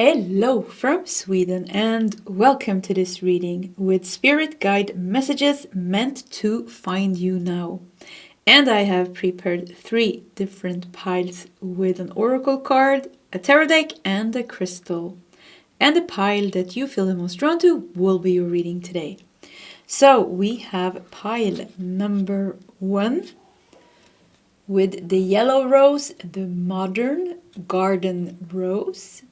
Hello from Sweden and welcome to this reading with spirit guide messages meant to find you now. And I have prepared 3 different piles with an oracle card, a tarot deck and a crystal. And the pile that you feel the most drawn to will be your reading today. So we have pile number 1 with the yellow rose, the modern garden rose,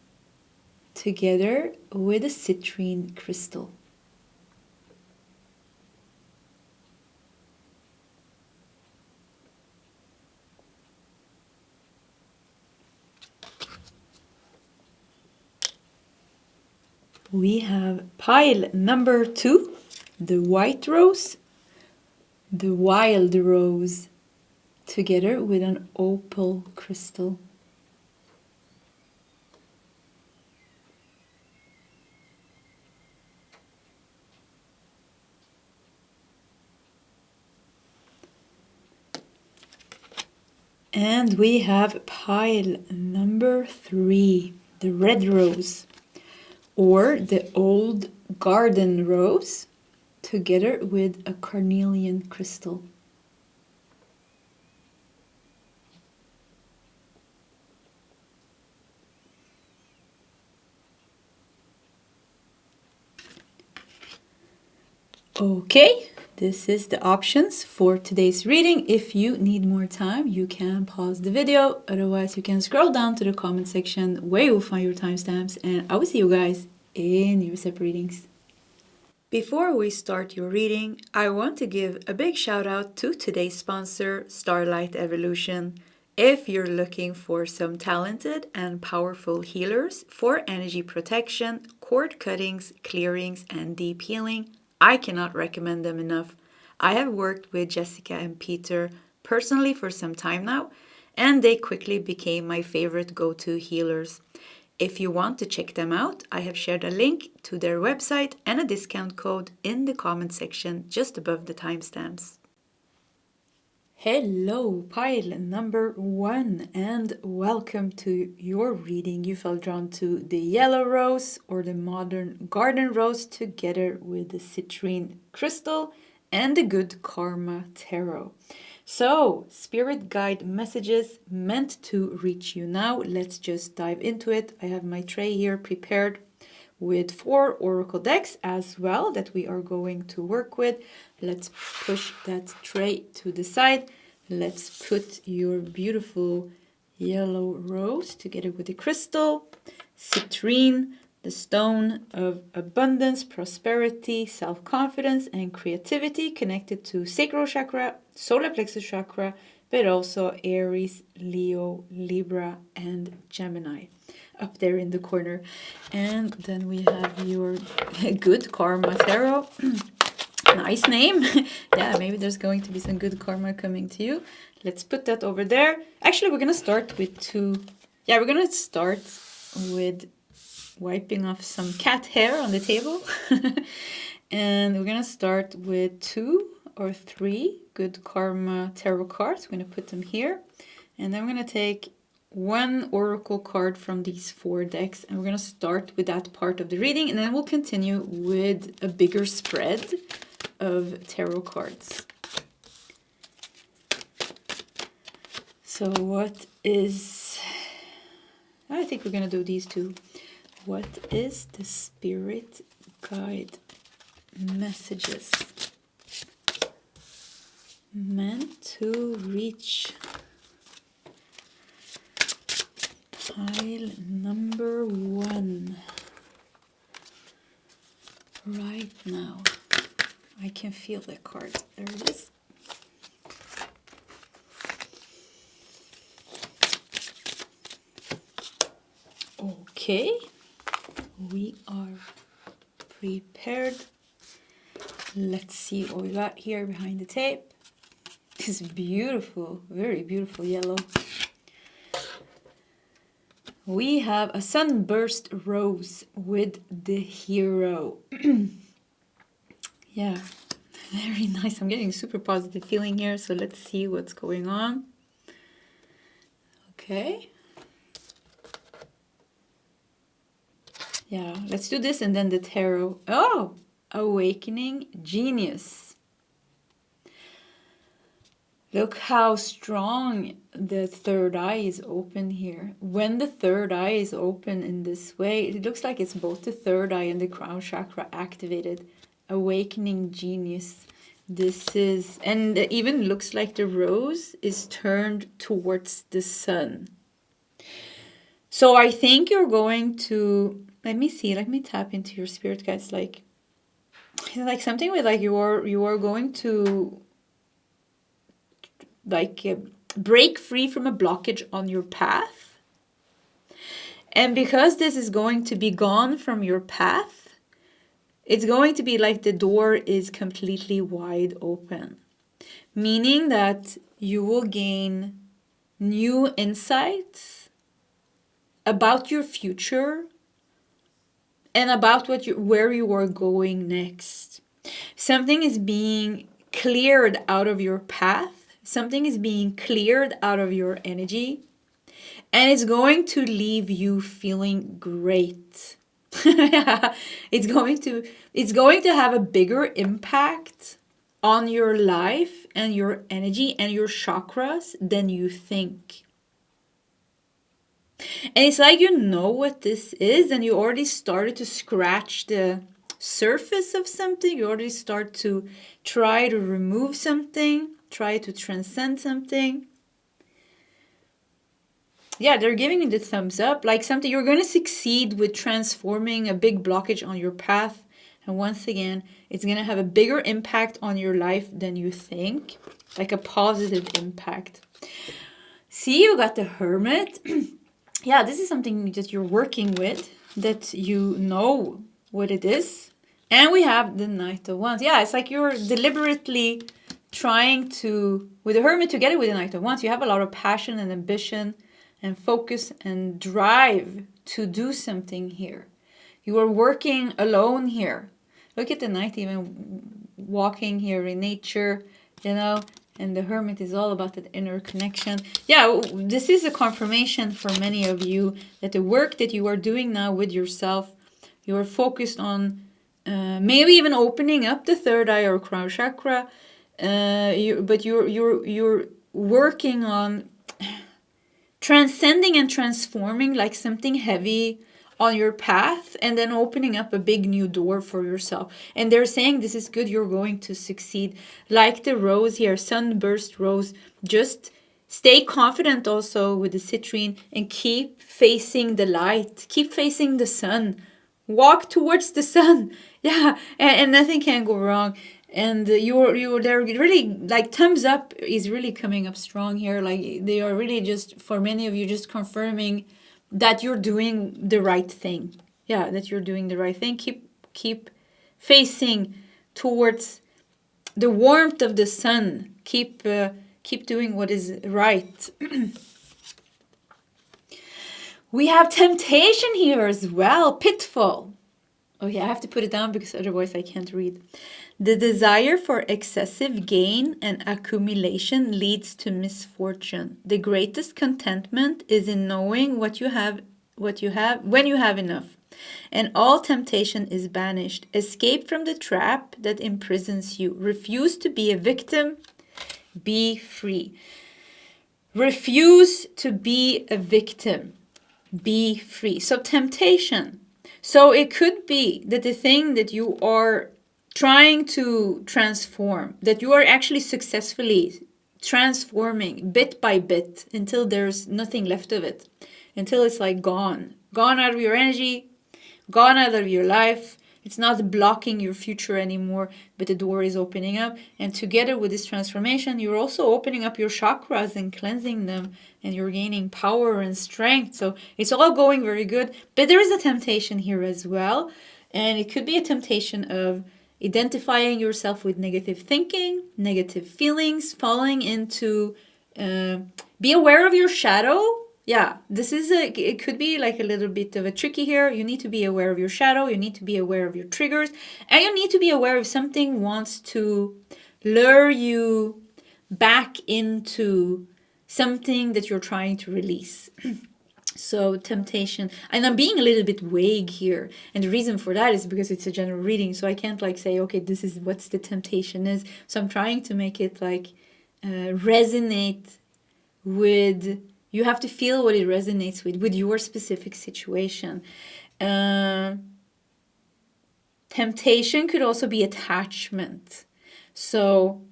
together with a citrine crystal. We have pile number 2, the white rose, the wild rose, together with an opal crystal. And we have pile number 3, the red rose, or the old garden rose, together with a carnelian crystal. Okay, this is the options for today's reading. If you need more time, you can pause the video. Otherwise, you can scroll down to the comment section where you'll find your timestamps. And I will see you guys in your separate readings. Before we start your reading, I want to give a big shout out to today's sponsor, Starlight Evolution. If you're looking for some talented and powerful healers for energy protection, cord cuttings, clearings, and deep healing, I cannot recommend them enough. I have worked with Jessica and Peter personally for some time now, and they quickly became my favorite go-to healers. If you want to check them out, I have shared a link to their website and a discount code in the comment section just above the timestamps. Hello, pile number 1, and welcome to your reading. You felt drawn to the yellow rose or the modern garden rose together with the citrine crystal and the good karma tarot. So, spirit guide messages meant to reach you now. Let's just dive into it. I have my tray here prepared with 4 oracle decks as well that we are going to work with. Let's push that tray to the side. Let's put your beautiful yellow rose together with the crystal, citrine, the stone of abundance, prosperity, self-confidence, and creativity connected to sacral chakra, solar plexus chakra, but also Aries, Leo, Libra, and Gemini up there in the corner. And then we have your good karma tarot. Nice name. Yeah, maybe there's going to be some good karma coming to you. Let's put that over there. Actually, we're going to start with 2. Yeah, we're going to start with wiping off some cat hair on the table. And we're going to start with 2 or 3 good karma tarot cards. We're going to put them here. And then we're going to take 1 oracle card from these 4 decks. And we're going to start with that part of the reading. And then we'll continue with a bigger spread of tarot cards. So I think we're going to do these 2. What is the spirit guide messages meant to reach pile number 1 right now? I can feel the card. There it is. Okay, we are prepared. Let's see what we got here behind the tape. This beautiful, very beautiful yellow. We have a sunburst rose with the hero. Yeah, very nice. I'm getting super positive feeling here, so let's see what's going on. Okay. Yeah, let's do this and then the tarot. Oh, awakening genius. Look how strong the third eye is open here. When the third eye is open in this way, it looks like it's both the third eye and the crown chakra activated. Awakening genius. This is, and it even looks like the rose is turned towards the sun. So I think you're going to, let me see, let me tap into your spirit guides. Like something with like you are going to like break free from a blockage on your path. And because this is going to be gone from your path, it's going to be like the door is completely wide open. Meaning that you will gain new insights about your future and about where you are going next. Something is being cleared out of your path. Something is being cleared out of your energy. And it's going to leave you feeling great. It's going to have a bigger impact on your life and your energy and your chakras than you think. And it's like you know what this is and you already started to scratch the surface of something. You already start to try to remove something, try to transcend something. Yeah, they're giving me the thumbs up. Like something, you're going to succeed with transforming a big blockage on your path. And once again, it's going to have a bigger impact on your life than you think. Like a positive impact. See, you got the Hermit. Yeah, this is something that you're working with, that you know what it is. And we have the Knight of Wands. Yeah, it's like you're deliberately trying to, with the Hermit together with the Knight of Wands, you have a lot of passion and ambition and focus and drive to do something here. You are working alone here. Look at the Knight even walking here in nature, you know. And the Hermit is all about that inner connection. Yeah, this is a confirmation for many of you that the work that you are doing now with yourself, you are focused on maybe even opening up the third eye or crown chakra. But you're working on transcending and transforming like something heavy on your path and then opening up a big new door for yourself. And they're saying this is good, you're going to succeed. Like the rose here, sunburst rose, just stay confident also with the citrine and keep facing the light, keep facing the sun, walk towards the sun. Yeah, and nothing can go wrong. And they're really like thumbs up is really coming up strong here. Like they are really just, for many of you, just confirming that you're doing the right thing. Yeah, that you're doing the right thing. Keep facing towards the warmth of the sun. Keep doing what is right. We have temptation here as well. Pitfall. Okay, I have to put it down because otherwise I can't read. The desire for excessive gain and accumulation leads to misfortune. The greatest contentment is in knowing what you have when you have enough. And all temptation is banished. Escape from the trap that imprisons you. Refuse to be a victim. Be free. Refuse to be a victim. Be free. So temptation. So it could be that the thing that you are trying to transform, that you are actually successfully transforming bit by bit until there's nothing left of it, until it's like gone out of your energy, gone out of your life. It's not blocking your future anymore, but the door is opening up. And together with this transformation, you're also opening up your chakras and cleansing them, and you're gaining power and strength. So it's all going very good. But there is a temptation here as well. And it could be a temptation of identifying yourself with negative thinking, negative feelings, falling into, be aware of your shadow. Yeah, it could be like a little bit of a tricky here. You need to be aware of your shadow. You need to be aware of your triggers. And you need to be aware if something wants to lure you back into something that you're trying to release. So temptation, and I'm being a little bit vague here, and the reason for that is because it's a general reading, so I can't like say, okay, this is what's the temptation is. So I'm trying to make it like resonate with, you have to feel what it resonates with your specific situation. Temptation could also be attachment. So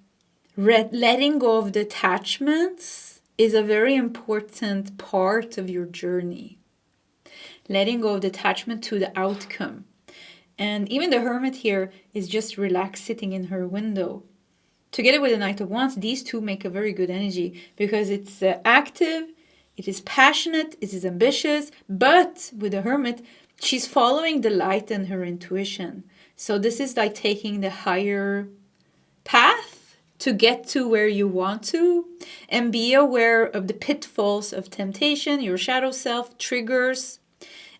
letting go of the attachments is a very important part of your journey. Letting go of the attachment to the outcome. And even the Hermit here is just relaxed sitting in her window. Together with the Knight of Wands, these two make a very good energy because it's active, it is passionate, it is ambitious, but with the Hermit, she's following the light and her intuition. So this is like taking the higher path to get to where you want to, and be aware of the pitfalls of temptation, your shadow self, triggers,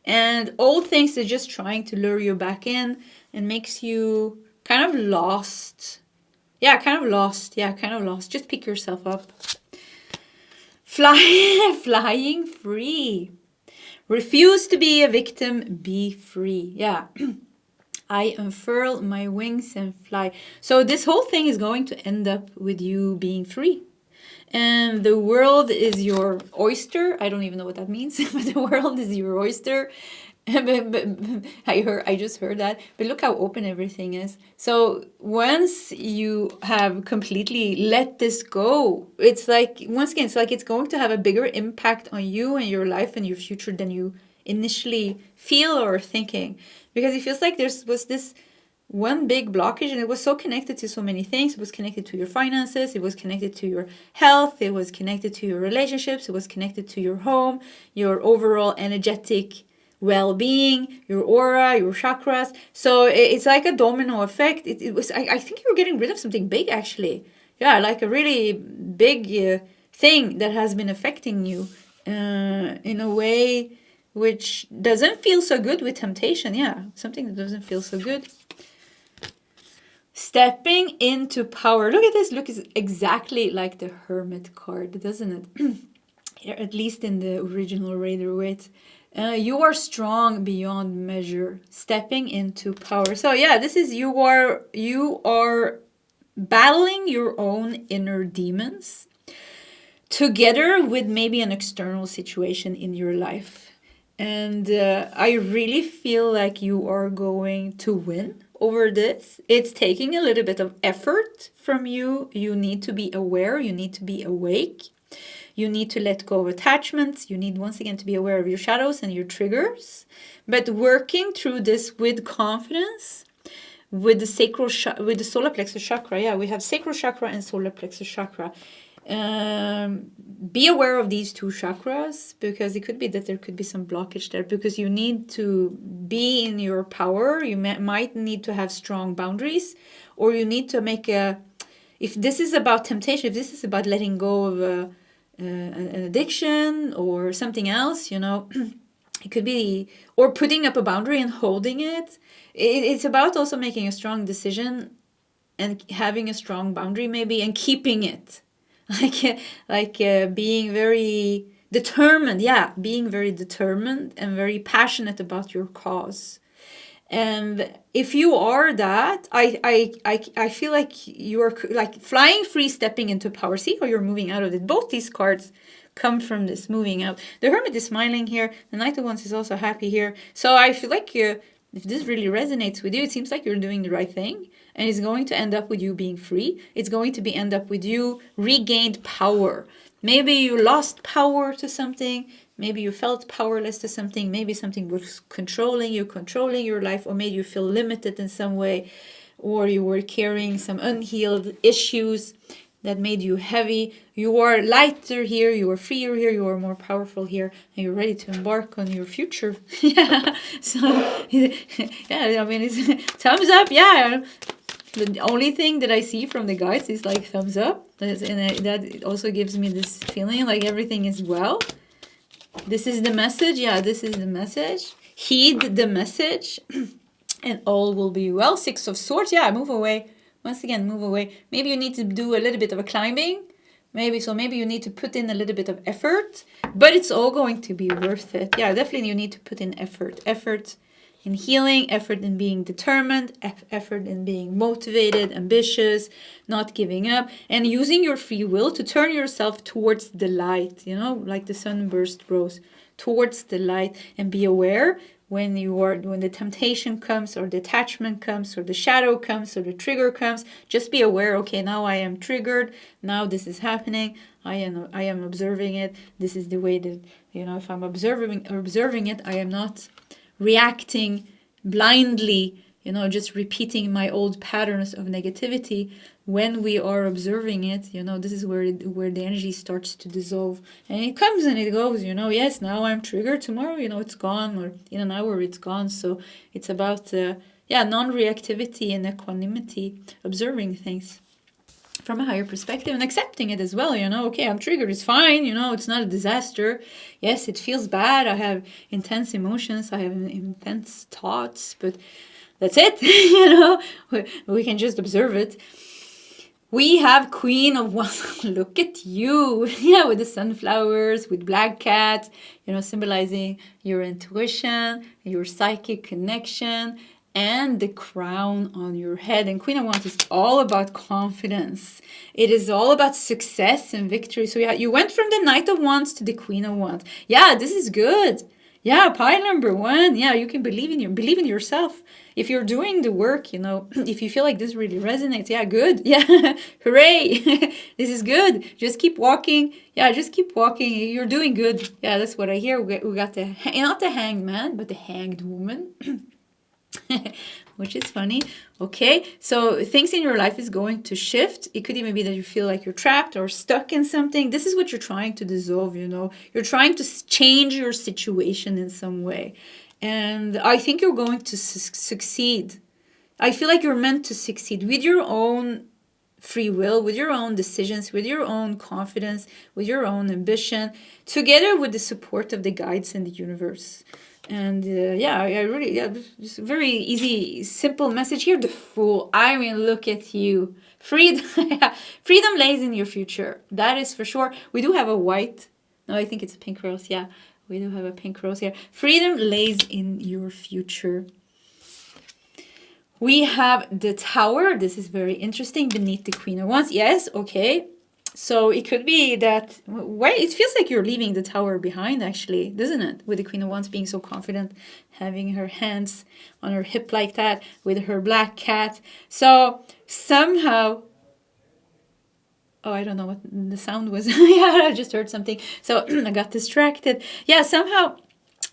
and all things that are just trying to lure you back in and makes you kind of lost. Yeah, kind of lost. Just pick yourself up. Flying free. Refuse to be a victim, be free. Yeah. I unfurl my wings and fly. So this whole thing is going to end up with you being free. And the world is your oyster. I don't even know what that means, but the world is your oyster. I just heard that. But look how open everything is. So once you have completely let this go, it's like, once again, it's like it's going to have a bigger impact on you and your life and your future than you initially feel or thinking. Because it feels like there was this one big blockage, and it was so connected to so many things. It was connected to your finances, it was connected to your health, it was connected to your relationships, it was connected to your home, your overall energetic well-being, your aura, your chakras. So it's like a domino effect. It was, I think you were getting rid of something big, actually. Yeah, like a really big thing that has been affecting you in a way which doesn't feel so good with temptation. Yeah, something that doesn't feel so good. Stepping into power. Look at this. Look, it's exactly like the Hermit card, doesn't it? At least in the original Rider-Waite. You are strong beyond measure. Stepping into power. So yeah, this is you are battling your own inner demons together with maybe an external situation in your life. And I really feel like you are going to win over this. It's taking a little bit of effort from you. You need to be aware. You need to be awake. You need to let go of attachments. You need, once again, to be aware of your shadows and your triggers. But working through this with confidence, with the with the solar plexus chakra. Yeah, we have sacral chakra and solar plexus chakra. Be aware of these two chakras, because it could be that there could be some blockage there, because you need to be in your power. You might need to have strong boundaries, or you need to make if this is about temptation, if this is about letting go of an addiction or something else, it could be, or putting up a boundary and holding it. It's about also making a strong decision and having a strong boundary maybe, and keeping it. Like being very determined, being very determined and very passionate about your cause. And if you are that, I feel like you're like flying free, stepping into power. See how you're moving out of it. Both these cards come from this moving out. The Hermit is smiling here. The Knight of Wands is also happy here. So I feel like if this really resonates with you, it seems like you're doing the right thing. And it's going to end up with you being free. It's going to end up with you regained power. Maybe you lost power to something. Maybe you felt powerless to something. Maybe something was controlling your life, or made you feel limited in some way. Or you were carrying some unhealed issues that made you heavy. You are lighter here, you are freer here, you are more powerful here, and you're ready to embark on your future. Yeah, so, yeah, I mean, it's thumbs up, yeah. The only thing that I see from the guides is like thumbs up, and that also gives me this feeling like everything is well. This is the message, yeah, this is the message. Heed the message, and all will be well. 6 of Swords, yeah, move away. Once again, move away. Maybe you need to do a little bit of a climbing, Maybe you need to put in a little bit of effort, but it's all going to be worth it. Yeah, definitely you need to put in effort. Effort in healing, effort in being determined, effort in being motivated, ambitious, not giving up, and using your free will to turn yourself towards the light, you know, like the sunburst rose, towards the light, and be aware when the temptation comes, or the attachment comes, or the shadow comes, or the trigger comes. Just be aware, okay, now I am triggered, now this is happening, I am observing it. This is the way that, you know, if I'm observing it, I am not reacting blindly, you know, just repeating my old patterns of negativity. When we are observing it, you know, this is where the energy starts to dissolve, and it comes and it goes, you know. Yes, now I'm triggered, tomorrow, you know, it's gone, or in an hour it's gone. So it's about non-reactivity and equanimity, observing things from a higher perspective and accepting it as well, you know. Okay, I'm triggered, it's fine, you know, it's not a disaster. Yes, it feels bad, I have intense emotions, I have intense thoughts, but that's it. You know, we can just observe it. We have Queen of Wands. Look at you. Yeah, with the sunflowers, with black cats, you know, symbolizing your intuition, your psychic connection, and the crown on your head. And Queen of Wands is all about confidence. It is all about success and victory. So yeah, you went from the Knight of Wands to the Queen of Wands. Yeah, this is good. Yeah, pile number 1. Yeah, you can believe in yourself. If you're doing the work, you know, if you feel like this really resonates, yeah, good. Yeah, hooray. This is good. Just keep walking. Yeah, just keep walking. You're doing good. Yeah, that's what I hear. We got not the hanged man, but the hanged woman. Which is funny. Okay, so things in your life is going to shift. It could even be that you feel like you're trapped or stuck in something. This is what you're trying to dissolve, you know. You're trying to change your situation in some way. And I think you're going to succeed. I feel like you're meant to succeed with your own free will, with your own decisions, with your own confidence, with your own ambition, together with the support of the guides in the universe. And I really, just very easy, simple message here. The Fool. I mean, look at you. Freedom lays in your future. That is for sure. We do have a white. No, I think it's a pink rose. Yeah, we do have a pink rose here. Freedom lays in your future. We have the Tower. This is very interesting. Beneath the Queen of Wands. Yes, okay. So it could be that, it feels like you're leaving the Tower behind, actually, doesn't it? With the Queen of Wands being so confident, having her hands on her hip like that, with her black cat. So somehow, I don't know what the sound was. Yeah, I just heard something. So I got distracted. Yeah, somehow,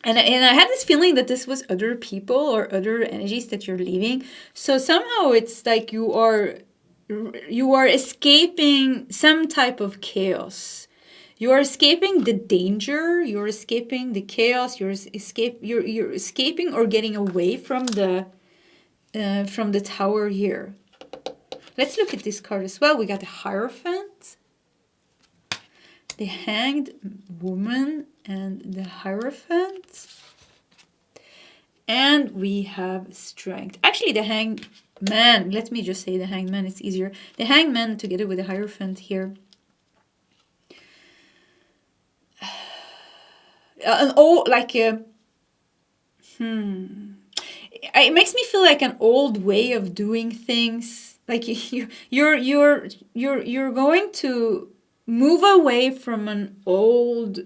and I had this feeling that this was other people or other energies that you're leaving. So somehow it's like you are escaping some type of chaos. You are escaping the danger. You're escaping the chaos. You're escaping or getting away from the Tower here. Let's look at this card as well. We got the Hierophant, the Hanged Woman, and the Hierophant. And we have Strength. Actually, the Hanged Man, let me just say the Hanged Man, it's easier. The Hanged Man together with the Hierophant here. It makes me feel like an old way of doing things. Like you're going to move away from an old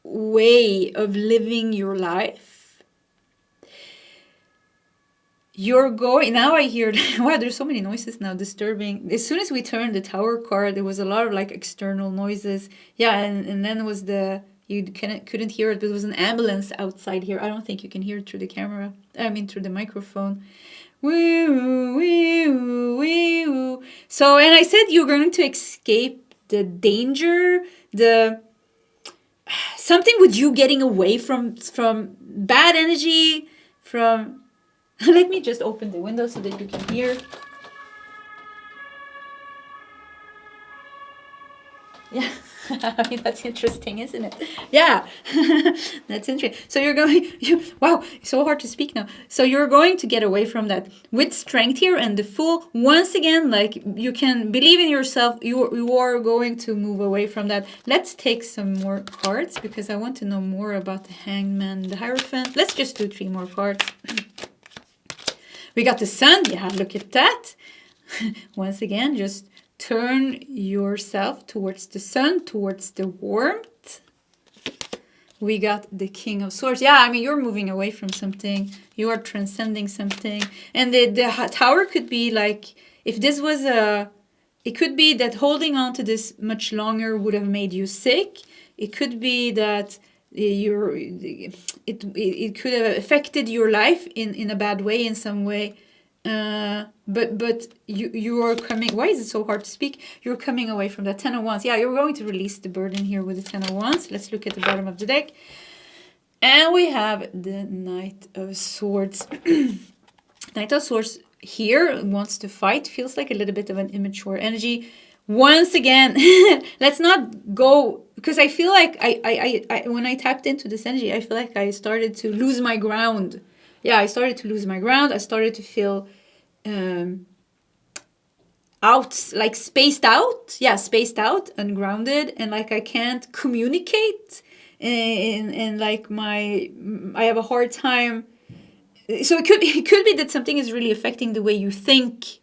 way of living your life. You're going, now I hear, wow, there's so many noises now, disturbing. As soon as we turned the Tower card, there was a lot of like external noises. Yeah, and then it was you couldn't hear it, but it was an ambulance outside here. I don't think you can hear it through the camera. I mean, through the microphone. Woo, woo, woo, woo. So, and I said you're going to escape the danger, something with you getting away from bad energy, from... Let me just open the window so that you can hear. Yeah. I mean, that's interesting, isn't it? Yeah, that's interesting. So wow, it's so hard to speak now. So you're going to get away from that with strength here and the Fool. Once again, like you can believe in yourself. You are going to move away from that. Let's take some more cards because I want to know more about the Hangman, the Hierophant. Let's just do 3 more cards. We got the Sun. Yeah, look at that. Once again, just turn yourself towards the sun, towards the warmth. We got the King of Swords. Yeah, I mean, you're moving away from something. You are transcending something. And the Tower could be like, if this was it could be that holding on to this much longer would have made you sick. It could be that it could have affected your life in a bad way, in some way. But you are coming. Why is it so hard to speak? You're coming away from that 10 of Wands. Yeah, you're going to release the burden here with the 10 of Wands. Let's look at the bottom of the deck, and we have the Knight of Swords. Knight of Swords here wants to fight. Feels like a little bit of an immature energy. Once again, let's not go, because I feel like I when I tapped into this energy, I feel like I started to lose my ground. Yeah, I started to lose my ground. I started to feel out, like spaced out. Yeah, spaced out, ungrounded, and like I can't communicate. And like I have a hard time. So it could be that something is really affecting the way you think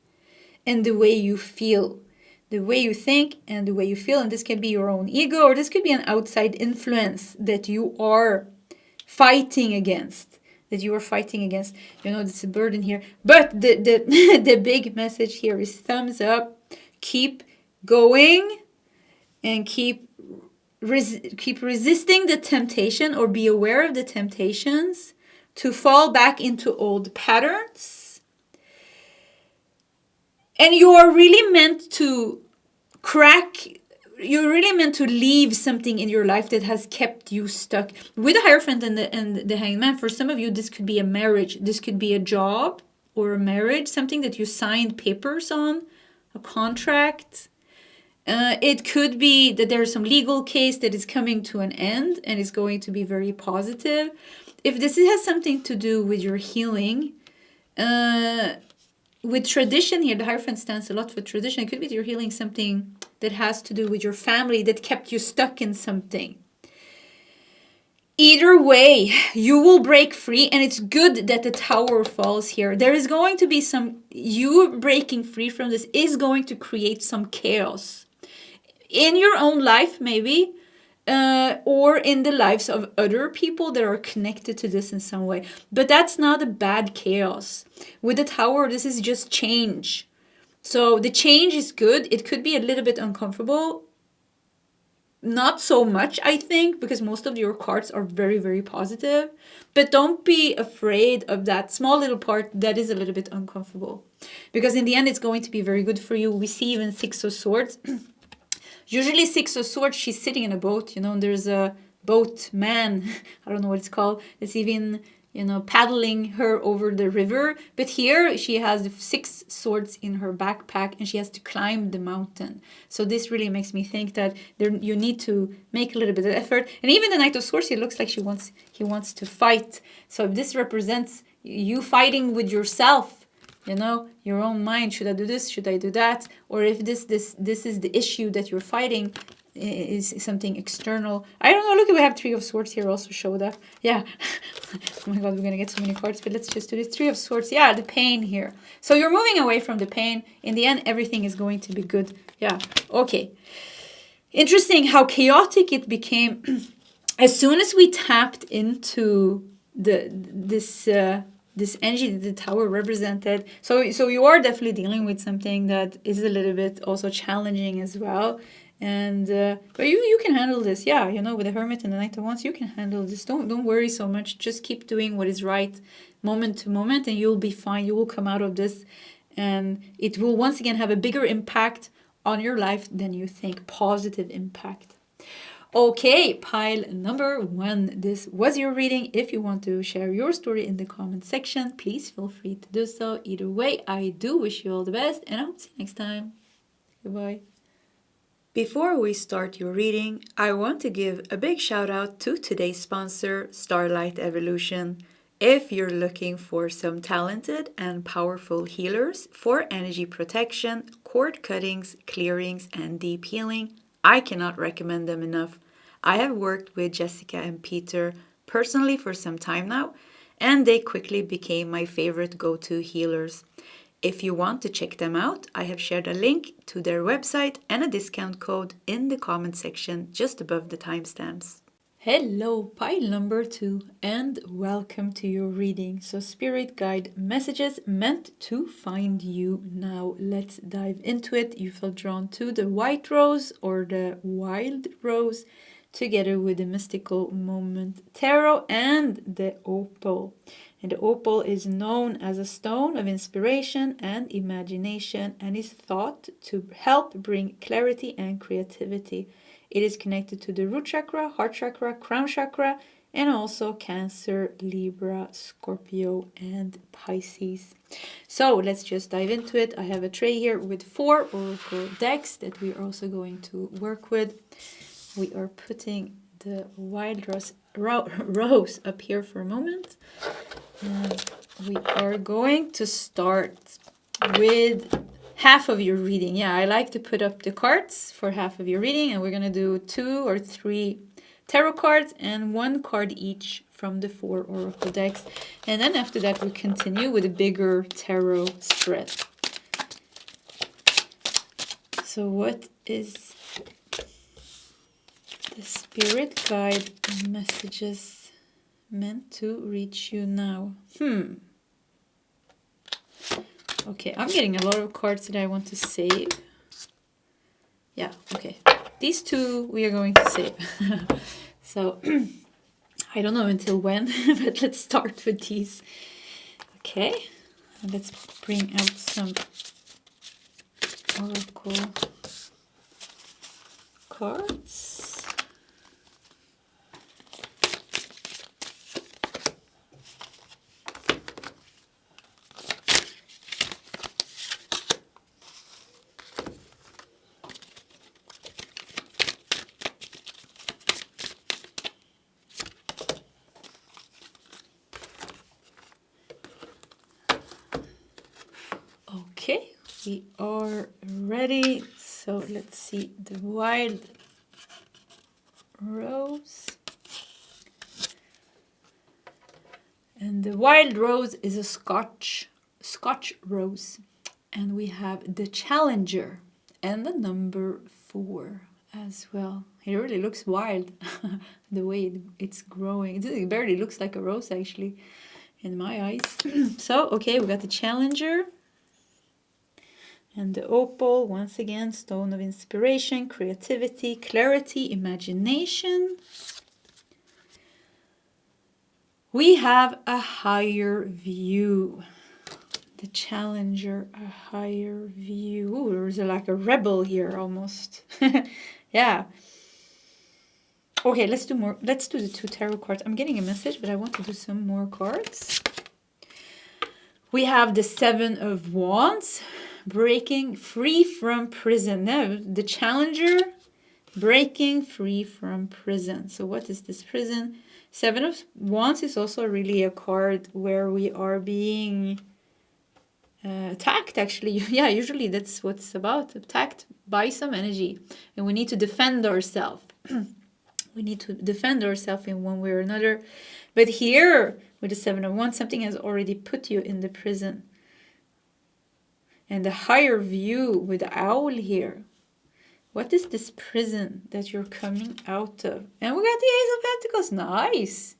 and the way you feel. The way you think and the way you feel. And this can be your own ego, or this could be an outside influence that you are fighting against. There's a burden here. But the big message here is thumbs up. Keep going and keep resisting the temptation, or be aware of the temptations to fall back into old patterns. And you are really meant to you're really meant to leave something in your life that has kept you stuck. With the Hierophant and the Hangman, for some of you, this could be a marriage. This could be a job or a marriage, something that you signed papers on, a contract. It could be that there's some legal case that is coming to an end and is going to be very positive. If this has something to do with your healing, with tradition here, the Hierophant stands a lot for tradition. It could be that you're healing something that has to do with your family that kept you stuck in something. Either way, you will break free, and it's good that the Tower falls here. There is going to be you breaking free from this is going to create some chaos. In your own life, maybe, or in the lives of other people that are connected to this in some way. But that's not a bad chaos. With the Tower, this is just change. So the change is good. It could be a little bit uncomfortable. Not so much, I think, because most of your cards are very, very positive. But don't be afraid of that small little part that is a little bit uncomfortable. Because in the end, it's going to be very good for you. We see even 6 of Swords. Usually 6 of Swords, she's sitting in a boat, there's a boatman, I don't know what it's called, it's even, paddling her over the river. But here she has the 6 swords in her backpack and she has to climb the mountain. So this really makes me think that you need to make a little bit of effort. And even the Knight of Swords, it looks like he wants to fight. So if this represents you fighting with yourself, your own mind, should I do this, should I do that, or if this is the issue that you're fighting, is something external. I don't know, look, we have 3 of Swords here also showed up. Yeah. Oh my god, we're gonna get so many cards, but let's just do this. 3 of Swords. Yeah, the pain here. So you're moving away from the pain. In the end, everything is going to be good. Yeah. Okay. Interesting how chaotic it became as soon as we tapped into this energy that the Tower represented. So you are definitely dealing with something that is a little bit also challenging as well. And but you can handle this. Yeah, with the Hermit and the Knight of Wands, you can handle this. Don't worry so much. Just keep doing what is right moment to moment, and you'll be fine. You will come out of this, and it will once again have a bigger impact on your life than you think. Positive impact. Okay, pile number 1. This was your reading. If you want to share your story in the comment section, please feel free to do so. Either way, I do wish you all the best, and I hope to see you next time. Goodbye. Before we start your reading, I want to give a big shout out to today's sponsor, Starlight Evolution. If you're looking for some talented and powerful healers for energy protection, cord cuttings, clearings, and deep healing, I cannot recommend them enough. I have worked with Jessica and Peter personally for some time now, and they quickly became my favorite go-to healers. If you want to check them out, I have shared a link to their website and a discount code in the comment section just above the timestamps. Hello, pile number 2, and welcome to your reading. So, spirit guide messages meant to find you. Now, let's dive into it. You felt drawn to the white rose or the wild rose, together with the mystical moment tarot and the opal. And the opal is known as a stone of inspiration and imagination and is thought to help bring clarity and creativity. It is connected to the root chakra, heart chakra, crown chakra, and also Cancer, Libra, Scorpio, and Pisces. So let's just dive into it. I have a tray here with 4 oracle decks that we are also going to work with. We are putting the wild rose up here for a moment. And we are going to start with half of your reading. Yeah, I like to put up the cards for half of your reading, and we're going to do 2 or 3 tarot cards and 1 card each from the 4 oracle decks. And then after that, we continue with a bigger tarot spread. So what is the spirit guide messages meant to reach you now? Okay, I'm getting a lot of cards that I want to save. Yeah, okay. These 2 we are going to save. So, I don't know until when, but let's start with these. Okay, let's bring out some oracle cards. Okay, we are ready. So let's see the wild rose. And the wild rose is a Scotch rose. And we have the challenger and the number 4 as well. It really looks wild, the way it's growing. It barely looks like a rose actually in my eyes. So, okay, we got the challenger. And the opal, once again, stone of inspiration, creativity, clarity, imagination. We have a higher view. The challenger, a higher view. Ooh, there's like a rebel here almost. Yeah. Okay, let's do more. Let's do the 2 tarot cards. I'm getting a message, but I want to do some more cards. We have the 7 of Wands. Breaking free from prison. Now, the challenger, breaking free from prison. So what is this prison? 7 of Wands is also really a card where we are being attacked, actually. Yeah, usually that's what it's about. Attacked by some energy. And we need to defend ourselves. We need to defend ourselves in one way or another. But here, with the 7 of Wands, something has already put you in the prison. And the higher view with the owl here. What is this prison that you're coming out of? And we got the Ace of Pentacles. Nice.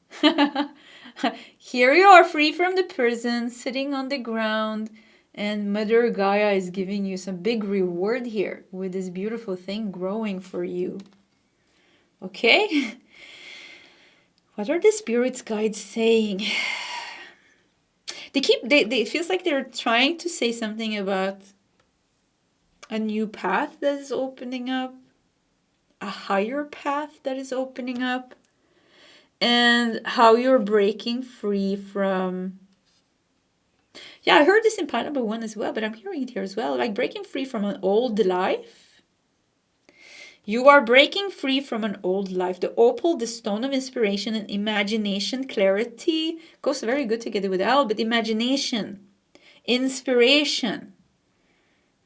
Here you are, free from the prison, sitting on the ground. And Mother Gaia is giving you some big reward here with this beautiful thing growing for you. Okay? What are the spirits guides saying? It feels like they're trying to say something about a new path that is opening up, a higher path that is opening up, and how you're breaking free from... Yeah, I heard this in Pineapple 1 as well, but I'm hearing it here as well. Like breaking free from an old life You are breaking free from an old life. The opal, the stone of inspiration and imagination, clarity, goes very good together with owl, but imagination, inspiration,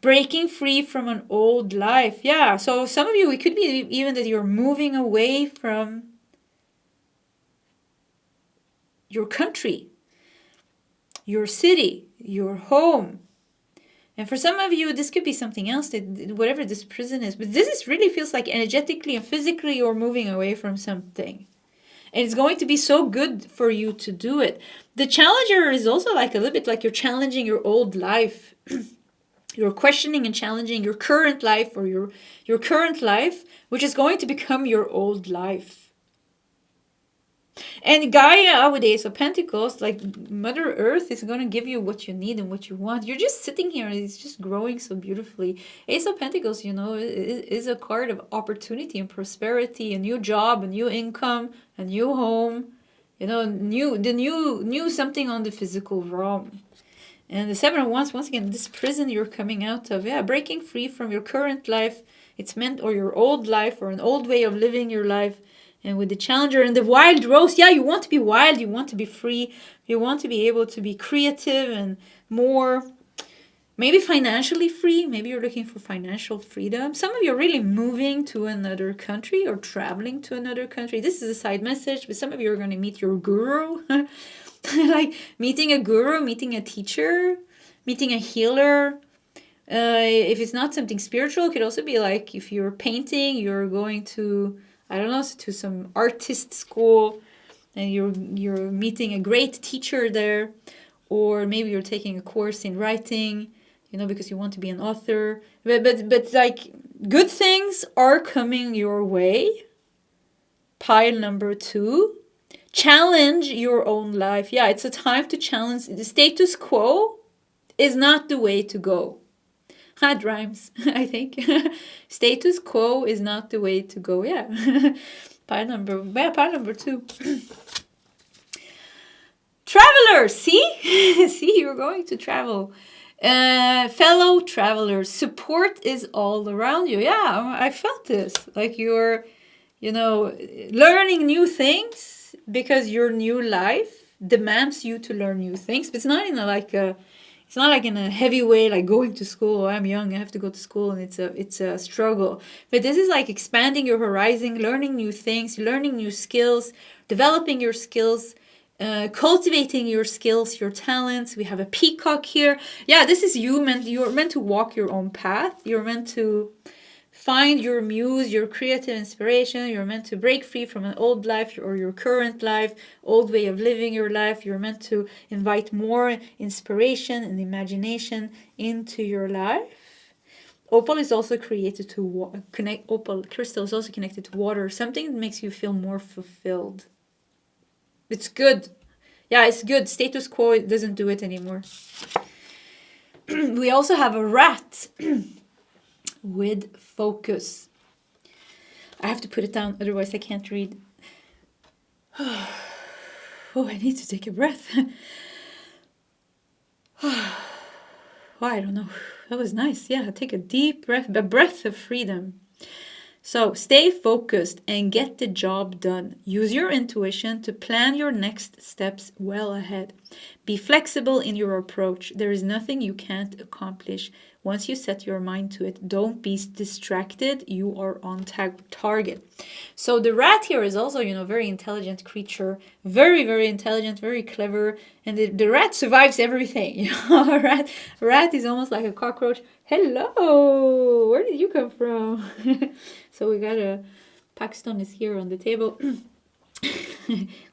breaking free from an old life. Yeah, so some of you, it could be even that you're moving away from your country, your city, your home. And for some of you, this could be something else, that whatever this prison is. But this really feels like energetically and physically you're moving away from something. And it's going to be so good for you to do it. The challenger is also like a little bit like you're challenging your old life. You're questioning and challenging your current life, or your current life, which is going to become your old life. And Gaia with the Ace of Pentacles, like Mother Earth, is going to give you what you need and what you want. You're just sitting here and it's just growing so beautifully. Ace of Pentacles, you know, is a card of opportunity and prosperity, a new job, a new income, a new home, you know, new something on the physical realm. And the Seven of Wands, once again, this prison you're coming out of, yeah, breaking free from your current life, it's meant, or your old life, or an old way of living your life. And with the challenger and the wild rose, yeah, you want to be wild, you want to be free, you want to be able to be creative and more, maybe financially free. Maybe you're looking for financial freedom. Some of you are really moving to another country or traveling to another country. This is a side message, but some of you are going to meet your guru. Like meeting a guru, meeting a teacher, meeting a healer. If it's not something spiritual, it could also be like if you're painting, you're going to, I don't know, to some artist school and you're meeting a great teacher there. Or maybe you're taking a course in writing, you know, because you want to be an author. But like good things are coming your way. Pile number 2. Challenge your own life. Yeah, it's a time to challenge. The status quo is not the way to go. It rhymes, I think. Status quo is not the way to go. Yeah. Pile number 2. Traveler, see? See, you're going to travel. Fellow travelers, support is all around you. Yeah, I felt this. Like you're, you know, learning new things because your new life demands you to learn new things. But it's not in it's not like in a heavy way, like going to school. Oh, I'm young, I have to go to school, and it's a struggle. But this is like expanding your horizon, learning new things, learning new skills, developing your skills, cultivating your skills, your talents. We have a peacock here. Yeah, this is you're meant to walk your own path. You're meant to find your muse, your creative inspiration. You're meant to break free from an old life or your current life, old way of living your life. You're meant to invite more inspiration and imagination into your life. Opal is also created to connect. Opal crystal is also connected to water, something that makes you feel more fulfilled. It's good. Yeah, it's good. Status quo doesn't do it anymore. We also have a rat with focus. I have to put it down, otherwise I can't read. Oh, I need to take a breath. Oh, I don't know. That was nice. Yeah, take a deep breath, a breath of freedom. So stay focused and get the job done. Use your intuition to plan your next steps well ahead. Be flexible in your approach. There is nothing you can't accomplish. Once you set your mind to it, don't be distracted. You are on target. So the rat here is also, you know, very intelligent creature. Very, very intelligent, very clever. And the rat survives everything. You know, rat is almost like a cockroach. Hello! Where did you come from? So we got a Pakistan is here on the table.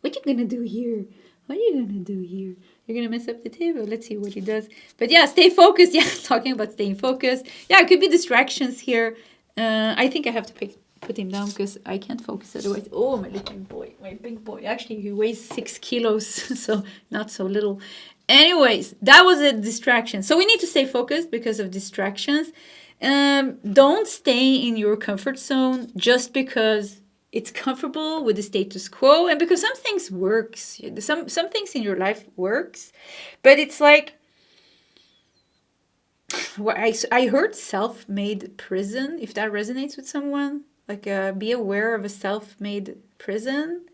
What you gonna do here? What are you gonna do here? You're gonna mess up the table. Let's see what he does. But yeah, stay focused. Yeah, talking about staying focused. Yeah, it could be distractions here. I think I have to put him down because I can't focus otherwise. Oh, my little boy, my big boy. Actually, he weighs 6 kilos, so not so little. Anyways, that was a distraction. So we need to stay focused because of distractions. Don't stay in your comfort zone just because it's comfortable with the status quo and because some things works. Some things in your life works, but it's like I heard self-made prison, if that resonates with someone. like be aware of a self-made prison.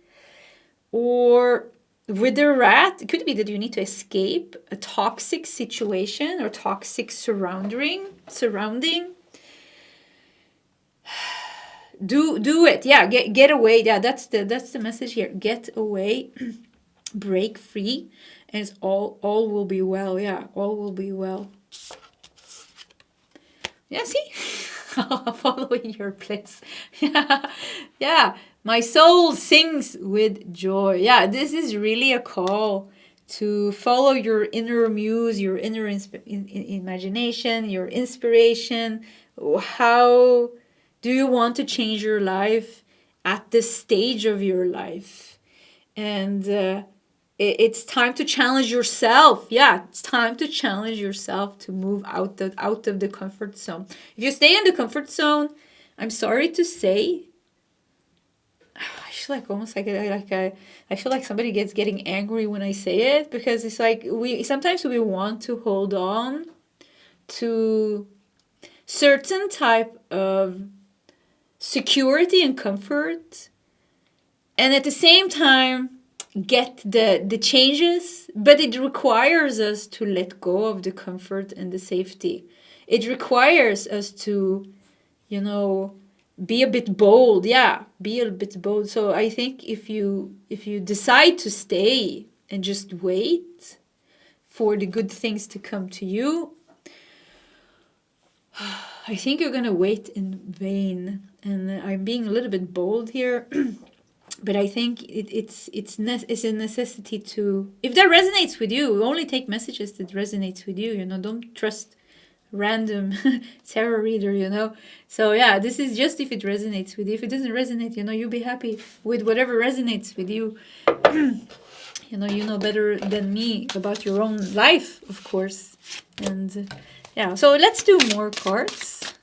Or with the rat, it could be that you need to escape a toxic situation or toxic surrounding. Do it. Yeah, get away. Yeah, that's the message here. Get away, break free, and it's all will be well. Yeah, all will be well. Yeah, see? Following your bliss. Yeah. My soul sings with joy. Yeah, this is really a call to follow your inner muse, your inner imagination, your inspiration. How do you want to change your life at this stage of your life? And it's time to challenge yourself. Yeah, it's time to challenge yourself to move out of the comfort zone. If you stay in the comfort zone, I'm sorry to say, I feel like almost like I feel like somebody getting angry when I say it, because it's like sometimes we want to hold on to certain type of security and comfort, and at the same time get the changes, but it requires us to let go of the comfort and the safety. It requires us to, be a bit bold. Yeah, be a bit bold. So I think if you decide to stay and just wait for the good things to come to you, I think you're gonna wait in vain. And I'm being a little bit bold here. But I think it's a necessity to, if that resonates with you, only take messages that resonates with you. Don't trust random tarot reader. So yeah, this is just if it resonates with you. If it doesn't resonate, you'll be happy with whatever resonates with you. You know better than me about your own life, of course. And yeah, so let's do more cards.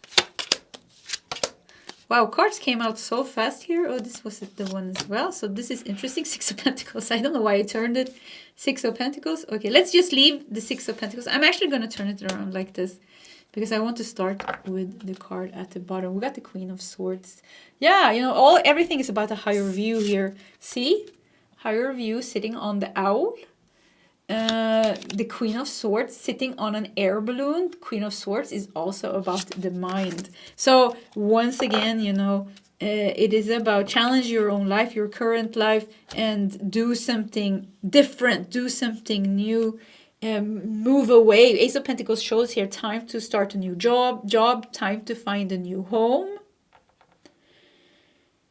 Wow, cards came out so fast here. Oh, this was the one as well. So this is interesting. Six of Pentacles. I don't know why I turned it. Six of Pentacles. Okay, let's just leave the Six of Pentacles. I'm actually going to turn it around like this, because I want to start with the card at the bottom. We got the Queen of Swords. Yeah, everything is about a higher view here. See? Higher view sitting on the owl. The Queen of Swords sitting on an air balloon. Queen of Swords is also about the mind. So once again, it is about challenge your own life, your current life, and do something different, do something new, move away. Ace of Pentacles shows here time to start a new job, time to find a new home,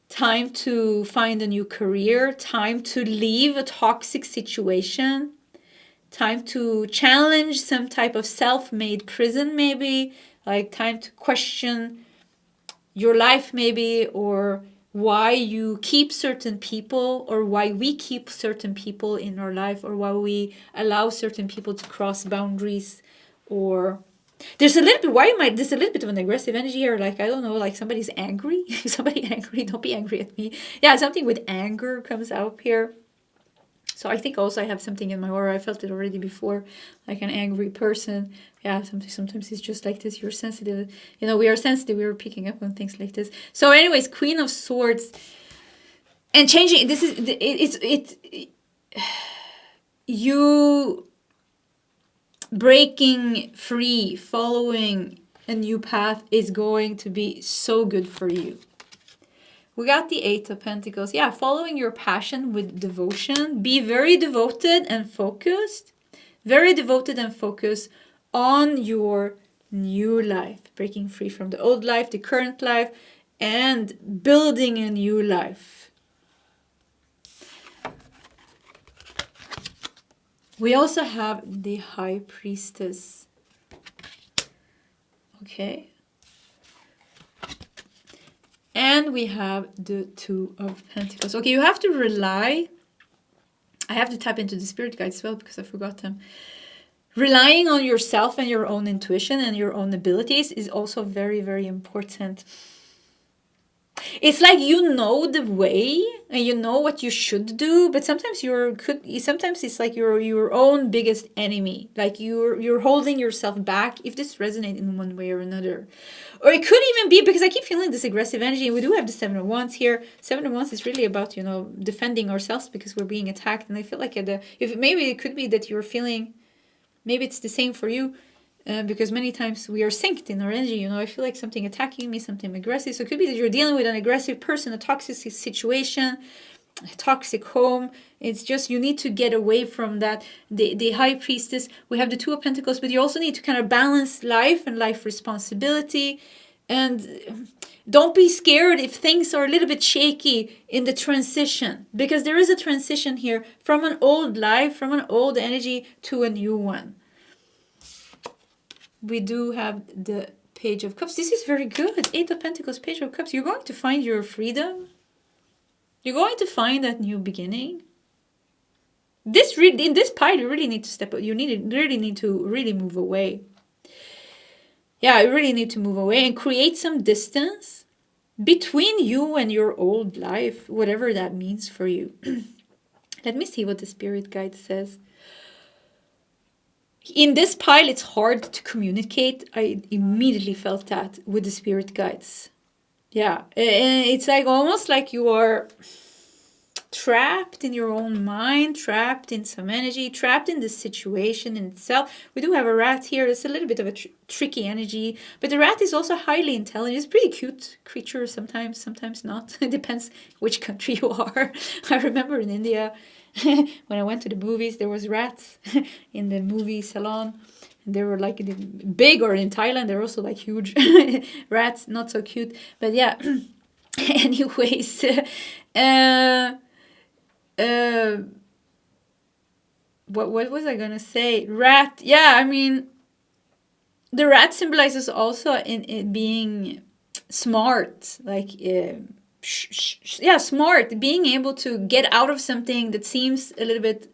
time to find a new career, time to leave a toxic situation, time to challenge some type of self-made prison, maybe, like time to question your life, maybe, or why you keep certain people, or why we keep certain people in our life, or why we allow certain people to cross boundaries. Or there's a little bit of an aggressive energy here, like, I don't know, like somebody's angry. Somebody angry, don't be angry at me. Yeah, something with anger comes out here. So I think also I have something in my aura. I felt it already before, like an angry person. Yeah, sometimes it's just like this. You're sensitive. We are sensitive. We are picking up on things like this. So anyways, Queen of Swords. And changing, this is, you breaking free, following a new path is going to be so good for you. We got the Eight of Pentacles. Yeah, following your passion with devotion. Be very devoted and focused. Very devoted and focused on your new life. Breaking free from the old life, the current life, and building a new life. We also have the High Priestess. Okay. And we have the Two of Pentacles. Okay, you have to rely. I have to tap into the spirit guides as well, because I forgot them. Relying on yourself and your own intuition and your own abilities is also very, very important. It's like you know the way and you know what you should do, but sometimes it's like you're your own biggest enemy. Like you're holding yourself back, if this resonates in one way or another. Or it could even be because I keep feeling this aggressive energy. We do have the Seven of Wands here. Seven of Wands is really about, defending ourselves because we're being attacked. And I feel like maybe it could be that you're feeling, maybe it's the same for you. Because many times we are synced in our energy, I feel like something attacking me, something aggressive. So it could be that you're dealing with an aggressive person, a toxic situation, a toxic home. It's just you need to get away from that. The High Priestess, we have the Two of Pentacles, but you also need to kind of balance life and life responsibility. And don't be scared if things are a little bit shaky in the transition, because there is a transition here from an old life, from an old energy to a new one. We do have the Page of Cups. This is very good. Eight of Pentacles, Page of Cups. You're going to find your freedom. You're going to find that new beginning. In this pile, you really need to step up. You really need to move away. Yeah, you really need to move away and create some distance between you and your old life, whatever that means for you. Let me see what the Spirit Guide says. In this pile, it's hard to communicate. I immediately felt that with the Spirit Guides. Yeah, and it's like almost like you are trapped in your own mind, trapped in some energy, trapped in the situation in itself. We do have a rat here. It's a little bit of a tricky energy, but the rat is also highly intelligent. It's a pretty cute creature sometimes, sometimes not. It depends which country you are. I remember in India, when I went to the movies, there was rats in the movie salon. And they were like big, or in Thailand, they're also like huge rats, not so cute. But yeah, anyways, what was I gonna say? Rat, yeah, I mean, the rat symbolizes also in being smart, like smart, being able to get out of something that seems a little bit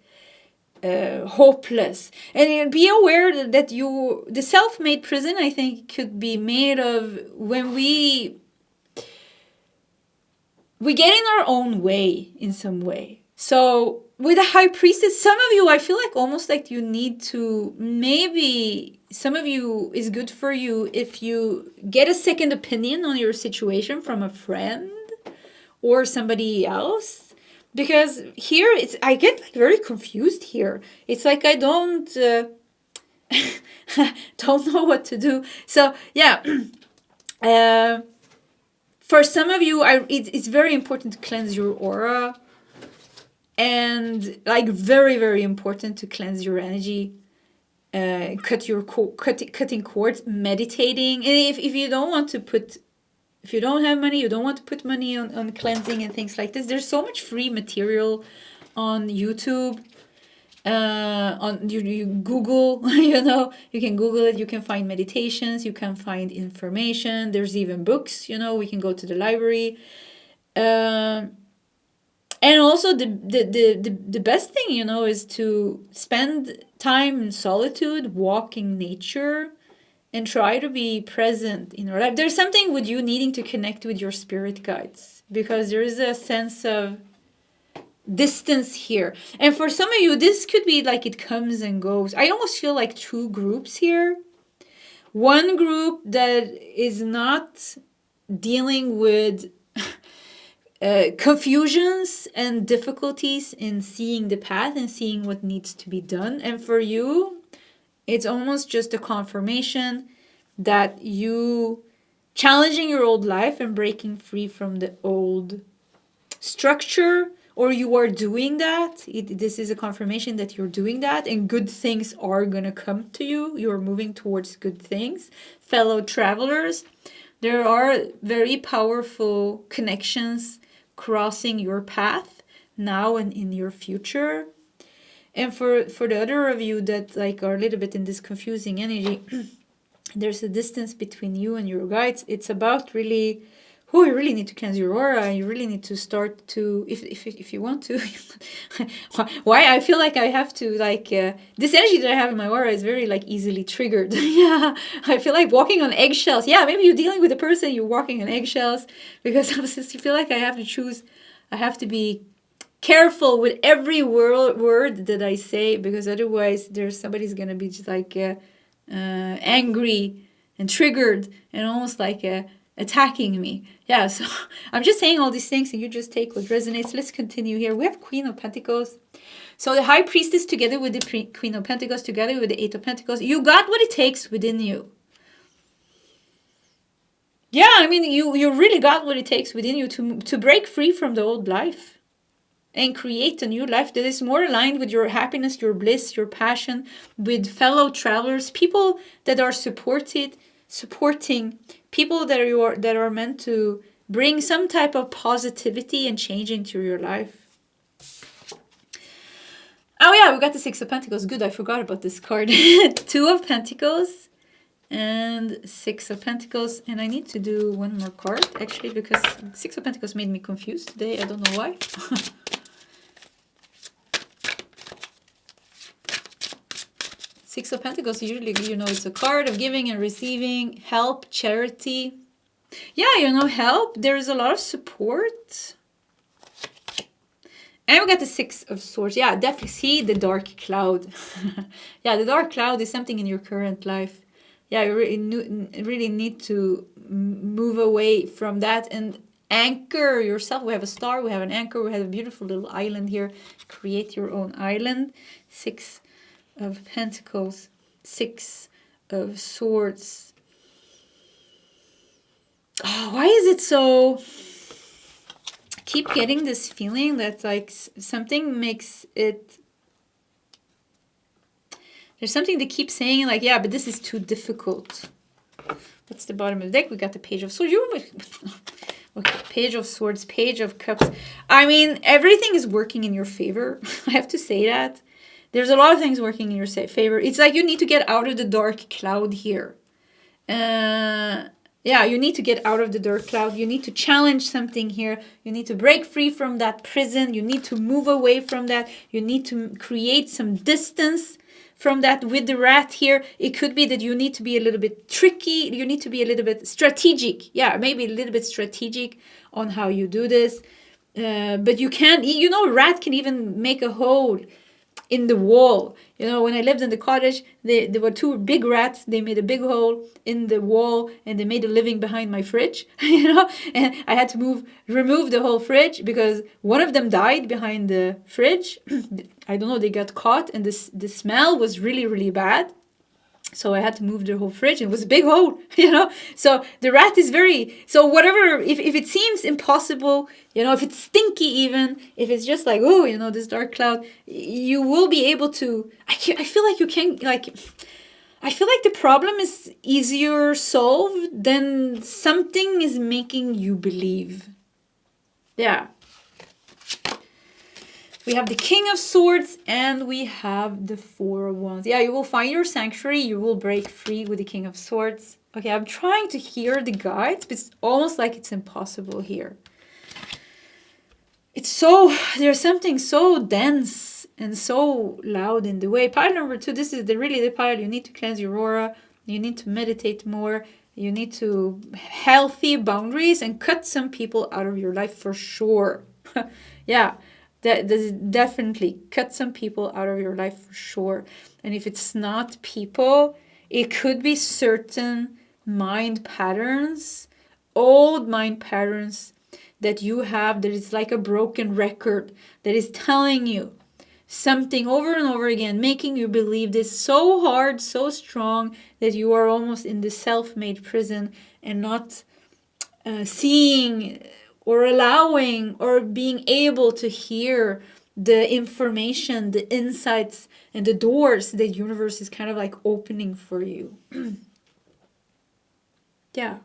hopeless. And be aware that the self-made prison, I think, could be made of when we get in our own way in some way. So with a High Priestess, some of you, I feel like almost like you need to, maybe some of you, is good for you if you get a second opinion on your situation from a friend or somebody else. Because here, I get like very confused here. It's like I don't know what to do. So yeah, for some of you, it's very important to cleanse your aura, and like very, very important to cleanse your energy. Cutting cords, meditating, and if you don't want to put. If you don't have money, you don't want to put money on cleansing and things like this. There's so much free material on YouTube. You Google, you can Google it. You can find meditations. You can find information. There's even books. We can go to the library. And also the best thing, is to spend time in solitude, walk in nature, and try to be present in your life. There's something with you needing to connect with your spirit guides, because there is a sense of distance here. And for some of you, this could be like it comes and goes. I almost feel like two groups here. One group that is not dealing with confusions and difficulties in seeing the path and seeing what needs to be done. And for you, it's almost just a confirmation that you challenging your old life and breaking free from the old structure, or you are doing that. This is a confirmation that you're doing that, and good things are going to come to you. You're moving towards good things. Fellow travelers, there are very powerful connections crossing your path now and in your future. And for the other of you that like are a little bit in this confusing energy, there's a distance between you and your guides. It's about really oh, you really need to cleanse your aura. You really need to start to, if you want to. Why I feel like I have to, like, this energy that I have in my aura is very, like, easily triggered. Yeah, I feel like walking on eggshells. Yeah, maybe you're dealing with a person, you're walking on eggshells, because I feel like I have to choose, I have to be careful with every word that I say, because otherwise somebody's gonna be just like angry and triggered and almost like attacking me. Yeah, so I'm just saying all these things and you just take what resonates. Let's continue here. We have Queen of Pentacles. So the High Priestess together with the Queen of Pentacles, together with the Eight of Pentacles. You got what it takes within you. Yeah, I mean, you really got what it takes within you to break free from the old life and create a new life that is more aligned with your happiness, your bliss, your passion, with fellow travelers, people that are supporting, people that are meant to bring some type of positivity and change into your life. Oh yeah, we got the Six of Pentacles. Good, I forgot about this card. Two of Pentacles and Six of Pentacles. And I need to do one more card, actually, because Six of Pentacles made me confused today. I don't know why. Six of Pentacles, usually, you know, it's a card of giving and receiving, help, charity. Yeah, you know, help. There is a lot of support. And we got the Six of Swords. Yeah, definitely see the dark cloud. Yeah, the dark cloud is something in your current life. Yeah, you really need to move away from that and anchor yourself. We have a star, we have an anchor, we have a beautiful little island here. Create your own island. Six of Pentacles, Six of Swords. Oh, why is it so... I keep getting this feeling that like something makes it... There's something they keep saying like, yeah, but this is too difficult. What's the bottom of the deck? We got the Page of Swords. Okay, Page of Swords, Page of Cups. I mean, everything is working in your favor. I have to say that. There's a lot of things working in your favor. It's like you need to get out of the dark cloud here. Yeah, you need to get out of the dark cloud. You need to challenge something here. You need to break free from that prison. You need to move away from that. You need to create some distance from that with the rat here. It could be that you need to be a little bit tricky. You need to be a little bit strategic. Yeah, maybe a little bit strategic on how you do this. But you can't, you know, a rat can even make a hole in the wall. You know, when I lived in the cottage, there were two big rats. They made a big hole in the wall and they made a living behind my fridge, you know, and I had to remove the whole fridge because one of them died behind the fridge. I don't know, they got caught and the smell was really, really bad. So I had to move the whole fridge. It was a big hole, you know. So the rat is so whatever, if it seems impossible, you know, if it's stinky even, if it's just like, oh, you know, this dark cloud, you will be able to, I feel like you can, like, I feel like the problem is easier solved than something is making you believe. Yeah. We have the King of Swords and we have the Four of Wands. Yeah, you will find your sanctuary. You will break free with the King of Swords. Okay, I'm trying to hear the guides, but it's almost like it's impossible here. There's something so dense and so loud in the way. Pile number 2, this is really the pile. You need to cleanse your aura. You need to meditate more. You need to healthy boundaries and cut some people out of your life for sure. Yeah. That is definitely cut some people out of your life for sure. And if it's not people, it could be certain mind patterns, old mind patterns that you have that is like a broken record that is telling you something over and over again, making you believe this so hard, so strong that you are almost in the self-made prison and not seeing or allowing or being able to hear the information, the insights, and the doors the universe is kind of like opening for you. Yeah.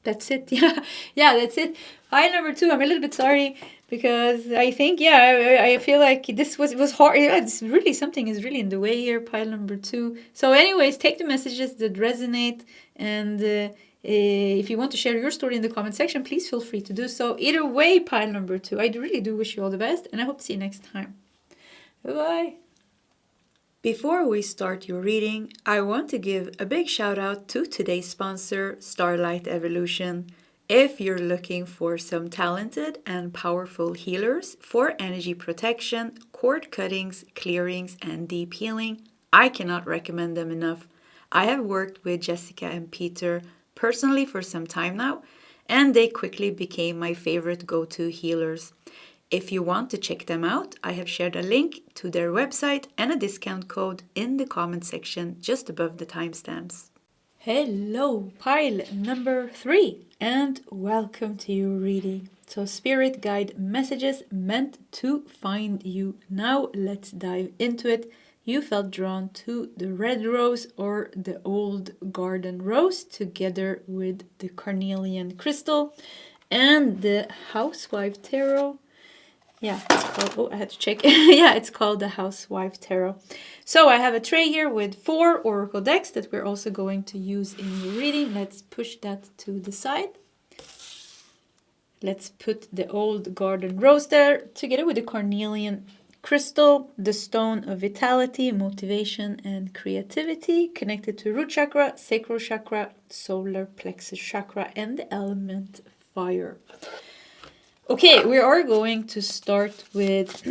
That's it. Yeah, that's it. Pile number 2, I'm a little bit sorry because I think, I feel like this was hard. Yeah, it's really, something is really in the way here. Pile number 2. So anyways, take the messages that resonate and If you want to share your story in the comment section, please feel free to do so. Either way, pile number 2, I really do wish you all the best, and I hope to see you next time. Bye-bye. Before we start your reading, I want to give a big shout out to today's sponsor, Starlight Evolution. If you're looking for some talented and powerful healers for energy protection, cord cuttings, clearings, and deep healing, I cannot recommend them enough. I have worked with Jessica and Peter personally for some time now, and they quickly became my favorite go-to healers. If you want to check them out, I have shared a link to their website and a discount code in the comment section just above the timestamps. Hello, pile number 3, and welcome to your reading. So spirit guide messages meant to find you. Now let's dive into it. You felt drawn to the red rose or the old garden rose together with the carnelian crystal and the housewife tarot. Yeah, it's called, oh, I had to check. Yeah, it's called the Housewife Tarot. So I have a tray here with 4 oracle decks that we're also going to use in your reading. Let's push that to the side. Let's put the old garden rose there together with the carnelian crystal, the stone of vitality, motivation, and creativity, connected to root chakra, sacral chakra, solar plexus chakra, and the element fire. Okay, we are going to start with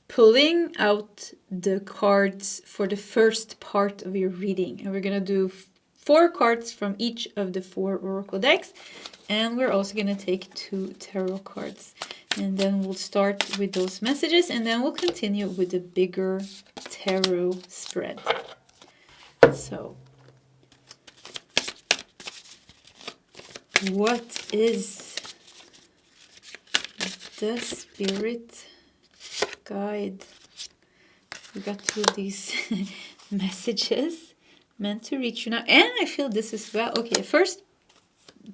pulling out the cards for the first part of your reading. And we're going to do 4 cards from each of the 4 oracle decks. And we're also going to take 2 tarot cards. And then we'll start with those messages. And then we'll continue with the bigger tarot spread. So, what is the spirit guide? We got 2 of these messages meant to reach you now. And I feel this as well. Okay, first,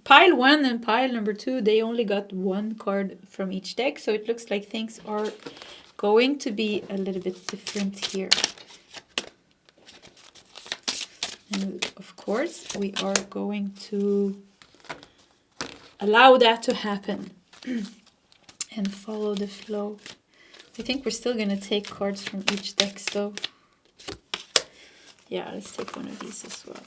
pile 1 and pile number 2, they only got 1 card from each deck. So it looks like things are going to be a little bit different here. And of course, we are going to allow that to happen and follow the flow. I think we're still going to take cards from each deck, though. Yeah, let's take one of these as well.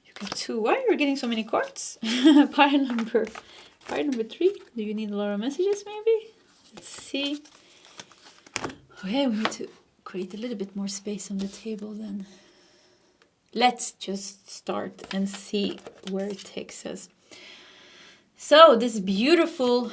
You got 2. Why are you getting so many cards? Pile number 3. Do you need a lot of messages, maybe? Let's see. Okay, we need to create a little bit more space on the table then. Let's just start and see where it takes us. So this beautiful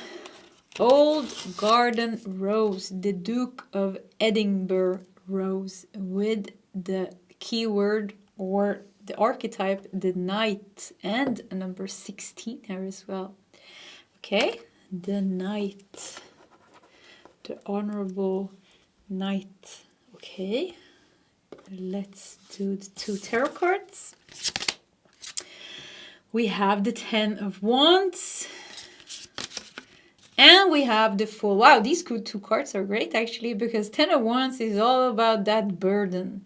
old garden rose, the Duke of Edinburgh rose, with the keyword or the archetype, the Knight, and a number 16 here as well. Okay, the Knight, the Honorable Knight. Okay. Let's do the 2 tarot cards. We have the 10 of Wands. And we have the Fool. Wow, these 2 cards are great actually, because 10 of Wands is all about that burden.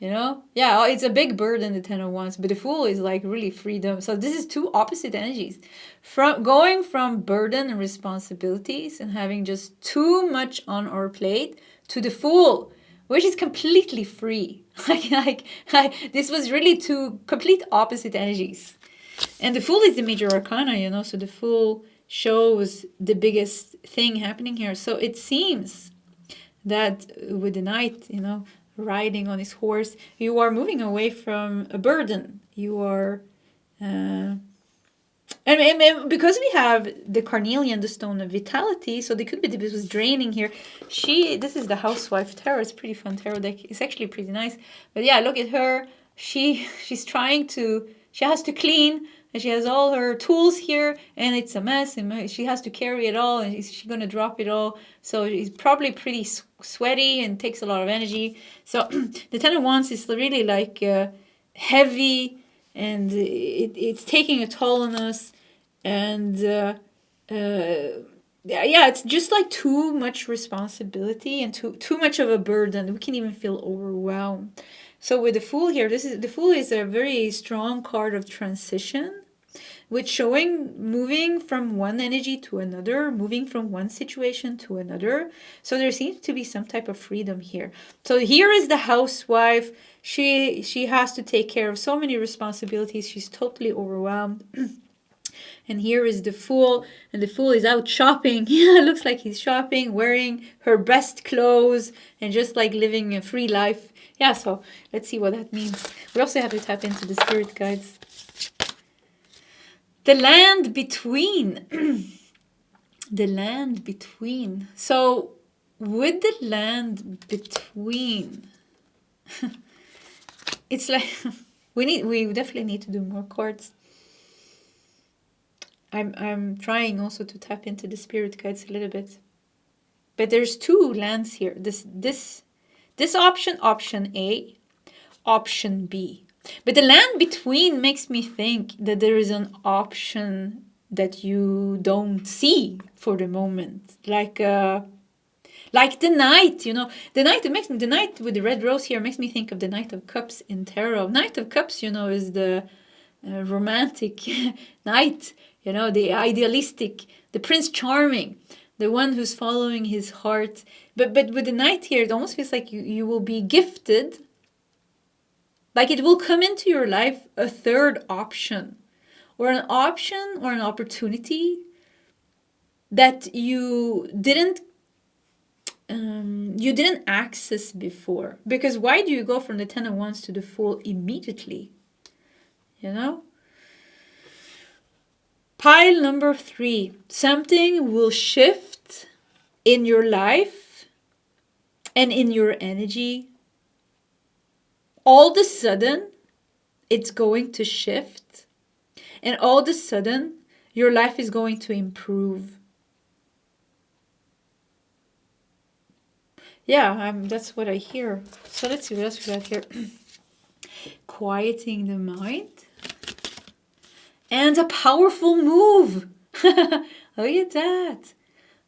You know? Yeah, it's a big burden, the 10 of Wands, but the Fool is like really freedom. So this is 2 opposite energies. Going from burden and responsibilities and having just too much on our plate to the Fool, which is completely free. This was really 2 complete opposite energies. And the Fool is the major arcana, you know, so the Fool shows the biggest thing happening here. So it seems that with the Knight, you know, riding on his horse, you are moving away from a burden. You are... And because we have the carnelian, the stone of vitality, so they could be this was draining here. This is the Housewife Tarot. It's a pretty fun tarot deck. It's actually pretty nice. But yeah, look at her. She's trying to, she has to clean, and she has all her tools here, and it's a mess, and she has to carry it all, and she's going to drop it all. So it's probably pretty sweaty and takes a lot of energy. So the 10 of Wands is really like heavy, and it's taking a toll on us. And yeah, it's just like too much responsibility and too much of a burden. We can even feel overwhelmed. So with the Fool here, the Fool is a very strong card of transition, which showing moving from one energy to another, moving from one situation to another. So there seems to be some type of freedom here. So here is the housewife. She has to take care of so many responsibilities. She's totally overwhelmed. And here is the Fool, and the Fool is out shopping. Yeah, it looks like he's shopping, wearing her best clothes, and just like living a free life. Yeah, so let's see what that means. We also have to tap into the spirit guides. The land between. The land between. So with the land between, it's like we definitely need to do more cards. I'm trying also to tap into the spirit guides a little bit. But there's two lands here. This option A, option B. But the land between makes me think that there is an option that you don't see for the moment. Like the Knight, you know. The Knight with the red rose here makes me think of the Knight of Cups in tarot. Knight of Cups, you know, is the romantic knight, you know, the idealistic, the Prince Charming, the one who's following his heart. But with the Knight here, it almost feels like you will be gifted. Like it will come into your life a third option or an opportunity that you didn't access before. Because why do you go from the Ten of Wands to the Fool immediately? You know? Pile number 3. Something will shift in your life and in your energy. All of a sudden, it's going to shift. And all of a sudden, your life is going to improve. Yeah, that's what I hear. So let's see what else we got here. Quieting the mind. And a powerful move. Look at that.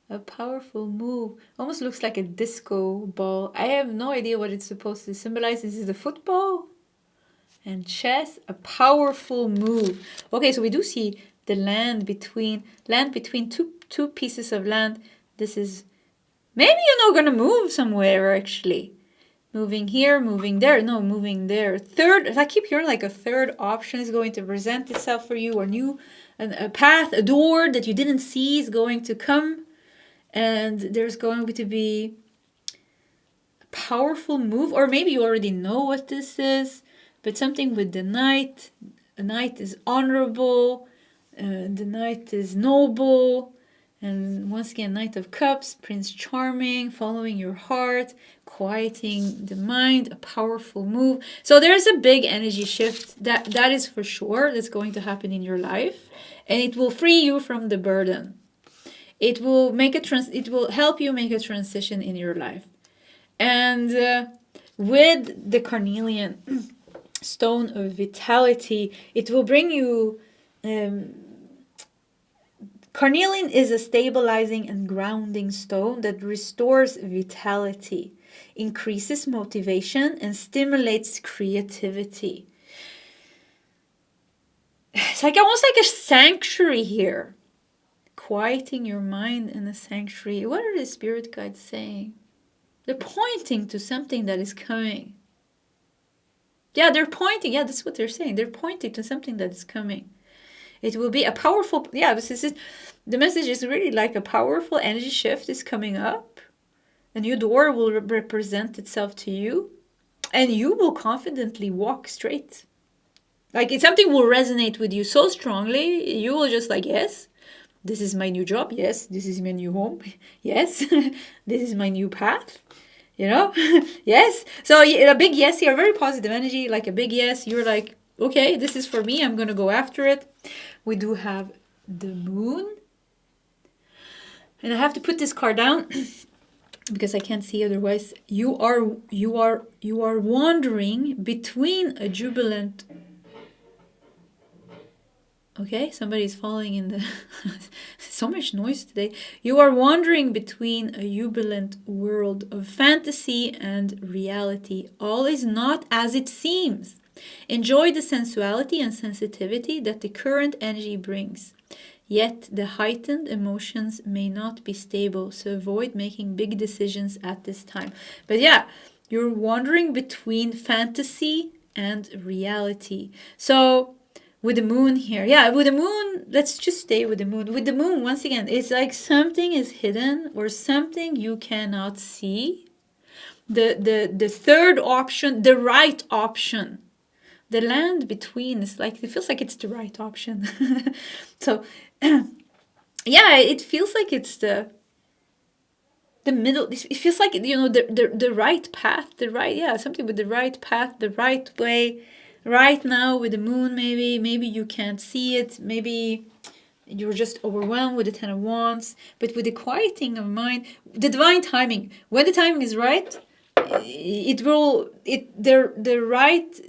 A powerful move. Almost looks like a disco ball. I have no idea what it's supposed to symbolize. This is the football. And chess. A powerful move. Okay, so we do see the land between two pieces of land. This is... Maybe you're not going to move somewhere, actually. Moving here, moving there. No, moving there. Third, I keep hearing like a third option is going to present itself for you. Or a path, a door that you didn't see is going to come. And there's going to be a powerful move. Or maybe you already know what this is. But something with the Knight. A Knight is honorable. The Knight is noble. And once again, Knight of Cups, Prince Charming, following your heart, quieting the mind, a powerful move. So there's a big energy shift that is for sure that's going to happen in your life, and it will free you from the burden. It will it will help you make a transition in your life. And with the carnelian stone of vitality, it will bring you carnelian is a stabilizing and grounding stone that restores vitality, increases motivation, and stimulates creativity. It's like almost like a sanctuary here. Quieting your mind in a sanctuary. What are the spirit guides saying? They're pointing to something that is coming. Yeah, they're pointing. Yeah, that's what they're saying. They're pointing to something that is coming. It will be a powerful, the message is really like a powerful energy shift is coming up. A new door will represent itself to you. And you will confidently walk straight. Like something will resonate with you so strongly, you will just like, yes, this is my new job. Yes, this is my new home. Yes, this is my new path. You know, yes. So a big yes here, very positive energy, like a big yes. You're like, okay, this is for me. I'm going to go after it. We do have the moon. And I have to put this card down because I can't see otherwise. You are wandering between a jubilant... Okay, somebody's falling in the... so much noise today. You are wandering between a jubilant world of fantasy and reality. All is not as it seems. Enjoy the sensuality and sensitivity that the current energy brings. Yet the heightened emotions may not be stable, so avoid making big decisions at this time. But yeah, you're wandering between fantasy and reality. So with the moon here, yeah, with the moon, let's just stay with the moon. With the moon, once again, it's like something is hidden or something you cannot see. The third option, the right option. The land between is like, it feels like it's the right option. So yeah, it feels like it's the middle. It feels like, you know, the right path, yeah, something with the right path, the right way. Right now with the moon, maybe you can't see it, maybe you're just overwhelmed with the Ten of Wands, but with the quieting of mind, the divine timing, when the timing is right, the right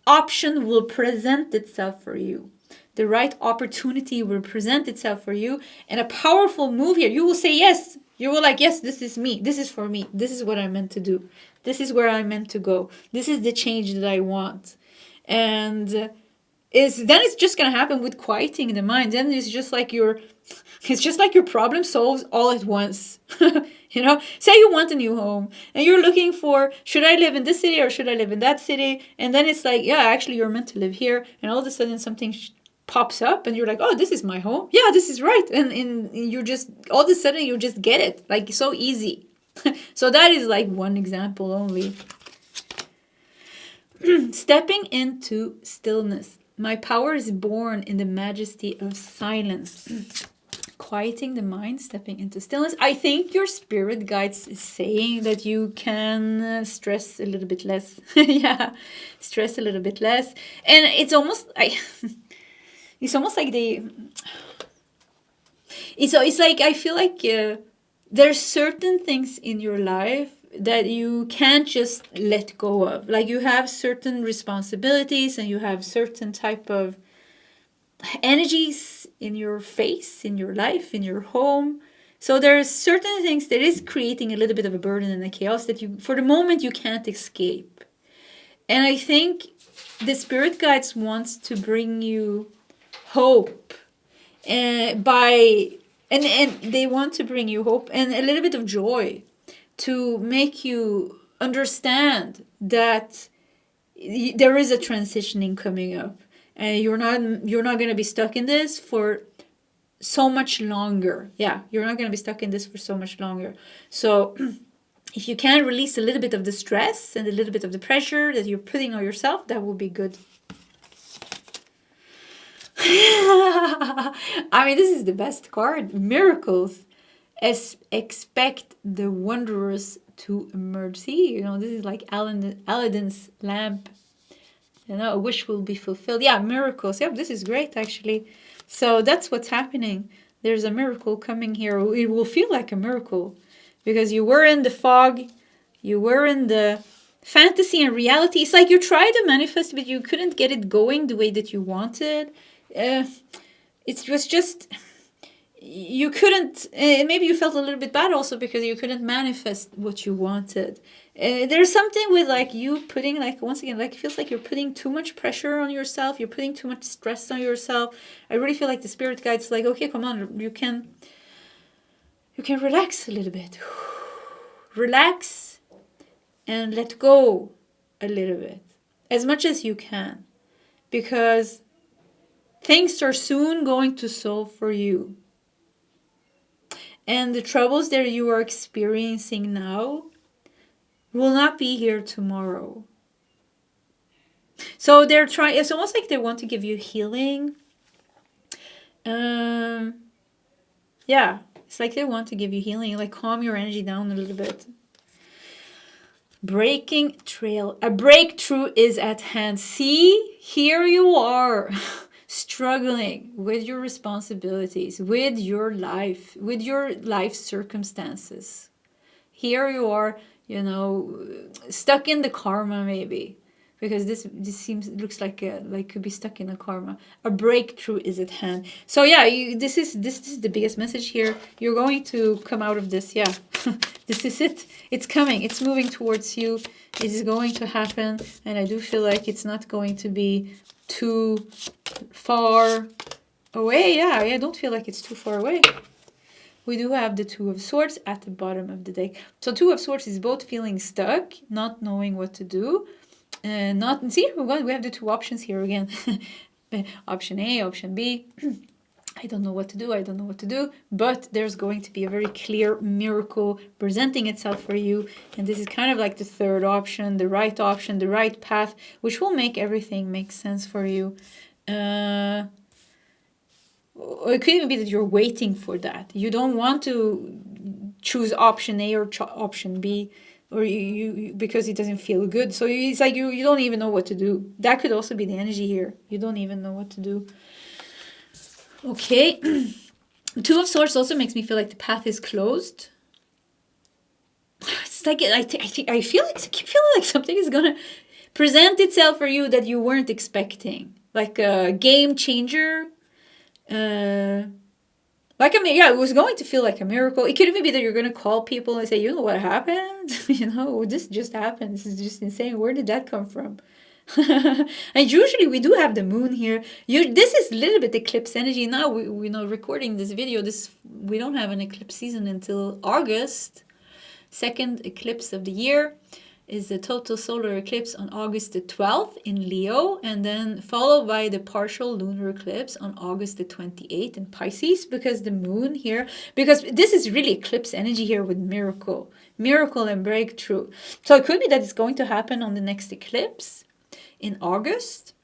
option will present itself for you. The right opportunity will present itself for you, and a powerful move here. You will say yes. You will like, yes, this is me. This is for me. This is what I'm meant to do. This is where I'm meant to go. This is the change that I want. And it's just gonna happen with quieting the mind. Then it's just like your problem solves all at once. You know, say you want a new home and you're looking for, should I live in this city or should I live in that city? And then it's like, yeah, actually you're meant to live here. And all of a sudden something pops up and you're like, oh, this is my home. Yeah, this is right. And you just, all of a sudden you just get it, like so easy. So that is like one example only. Stepping into stillness. My power is born in the majesty of silence. Quieting the mind, stepping into stillness. I think your spirit guides is saying that you can stress a little bit less. Yeah, stress a little bit less. And it's almost like it's like I feel like there's certain things in your life that you can't just let go of. Like you have certain responsibilities and you have certain type of energies in your face, in your life, in your home. So there's certain things that is creating a little bit of a burden and a chaos that you, for the moment, you can't escape. And I think the spirit guides wants to bring you hope, and they want to bring you hope and a little bit of joy, to make you understand that there is a transitioning coming up, and you're not going to be stuck in this for so much longer. Yeah, you're not going to be stuck in this for so much longer. So if you can release a little bit of the stress and a little bit of the pressure that you're putting on yourself, that will be good. I mean, this is the best card. Miracles. Expect the wondrous to emerge. See, you know, this is like Aladdin's lamp. You know, a wish will be fulfilled. Yeah, miracles. Yeah, this is great, actually. So that's what's happening. There's a miracle coming here. It will feel like a miracle because you were in the fog. You were in the fantasy and reality. It's like you tried to manifest, but you couldn't get it going the way that you wanted. It was just... you couldn't, maybe you felt a little bit bad also because you couldn't manifest what you wanted. There's something with like you putting, like, once again, like it feels like you're putting too much pressure on yourself. You're putting too much stress on yourself. I really feel like the spirit guide's like, okay, come on, you can relax a little bit. Relax and let go a little bit, as much as you can, because things are soon going to solve for you. And the troubles that you are experiencing now will not be here tomorrow. So they're trying, it's almost like they want to give you healing. Yeah, it's like they want to give you healing, like calm your energy down a little bit. Breaking trail. A breakthrough is at hand. See, here you are. Struggling with your responsibilities, with your life circumstances. Here you are, you know, stuck in the karma maybe. because this looks like could be stuck in a karma. A breakthrough is at hand. So yeah, this is the biggest message here. You're going to come out of this. Yeah, this is it. It's coming. It's moving towards you. It is going to happen, and I do feel like it's not going to be too far away. Yeah, I don't feel like it's too far away. We do have the Two of Swords at the bottom of the deck. So Two of Swords is both feeling stuck, not knowing what to do. We have the two options here again. Option A, option B. I don't know what to do. But there's going to be a very clear miracle presenting itself for you. And this is kind of like the third option, the right path, which will make everything make sense for you. It could even be that you're waiting for that. You don't want to choose option A or option B, or you because it doesn't feel good. So it's like you don't even know what to do. That could also be the energy here. You don't even know what to do. Okay. Two of Swords also makes me feel like the path is closed. It's like I keep feeling like something is gonna present itself for you that you weren't expecting, like a game changer. It was going to feel like a miracle. It could even be that you're going to call people and say, you know what happened? This just happened. This is just insane. Where did that come from? And usually we do have the moon here. This is a little bit eclipse energy. Now we recording this video. We don't have an eclipse season until August. Second eclipse of the year is the total solar eclipse on August the 12th in Leo, and then followed by the partial lunar eclipse on August the 28th in Pisces, because the moon here, because this is really eclipse energy here with miracle and breakthrough. So it could be that it's going to happen on the next eclipse in August.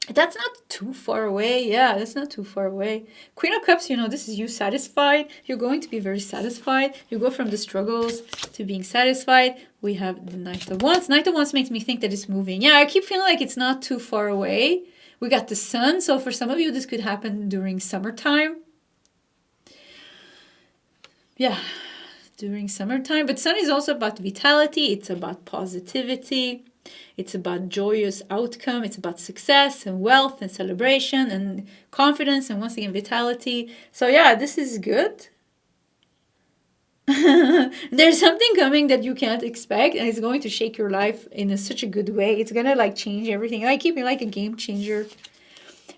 That's not too far away. Yeah, that's not too far away. Queen of Cups, this is you satisfied. You're going to be very satisfied. You go from the struggles to being satisfied. We have the Knight of Wands. Knight of Wands makes me think that it's moving. Yeah, I keep feeling like it's not too far away. We got the Sun. So for some of you, this could happen during summertime. Yeah, during summertime. But Sun is also about vitality. It's about positivity. It's about joyous outcome. It's about success and wealth and celebration and confidence and once again vitality. So yeah, this is good. There's something coming that you can't expect, and it's going to shake your life in such a good way. It's gonna change everything. I keep it like a game changer.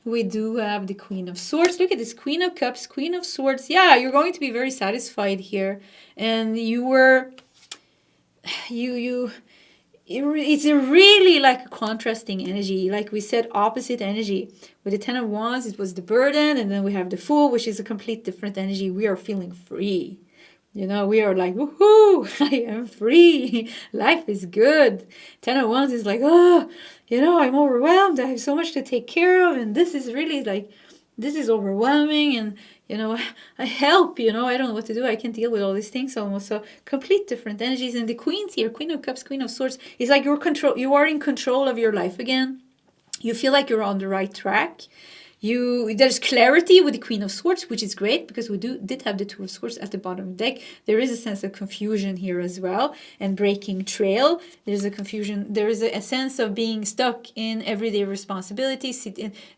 We do have the Queen of Swords. Look at this, Queen of Cups, Queen of Swords. Yeah, you're going to be very satisfied here, and it's a really like a contrasting energy. Like we said, opposite energy. With the Ten of Wands, it was the burden, and then we have the Fool, which is a complete different energy. We are feeling free. We are like, woohoo, I am free. Life is good. Ten of Wands is like, I'm overwhelmed. I have so much to take care of, and this is really this is overwhelming, and I help, I don't know what to do. I can't deal with all these things almost. So complete different energies. And the Queens here, Queen of Cups, Queen of Swords, is like you are in control of your life again. You feel like you're on the right track. There's clarity with the Queen of Swords, which is great because we did have the Two of Swords at the bottom of the deck. There is a sense of confusion here as well, and breaking trail. There's a confusion. There is a sense of being stuck in everyday responsibilities,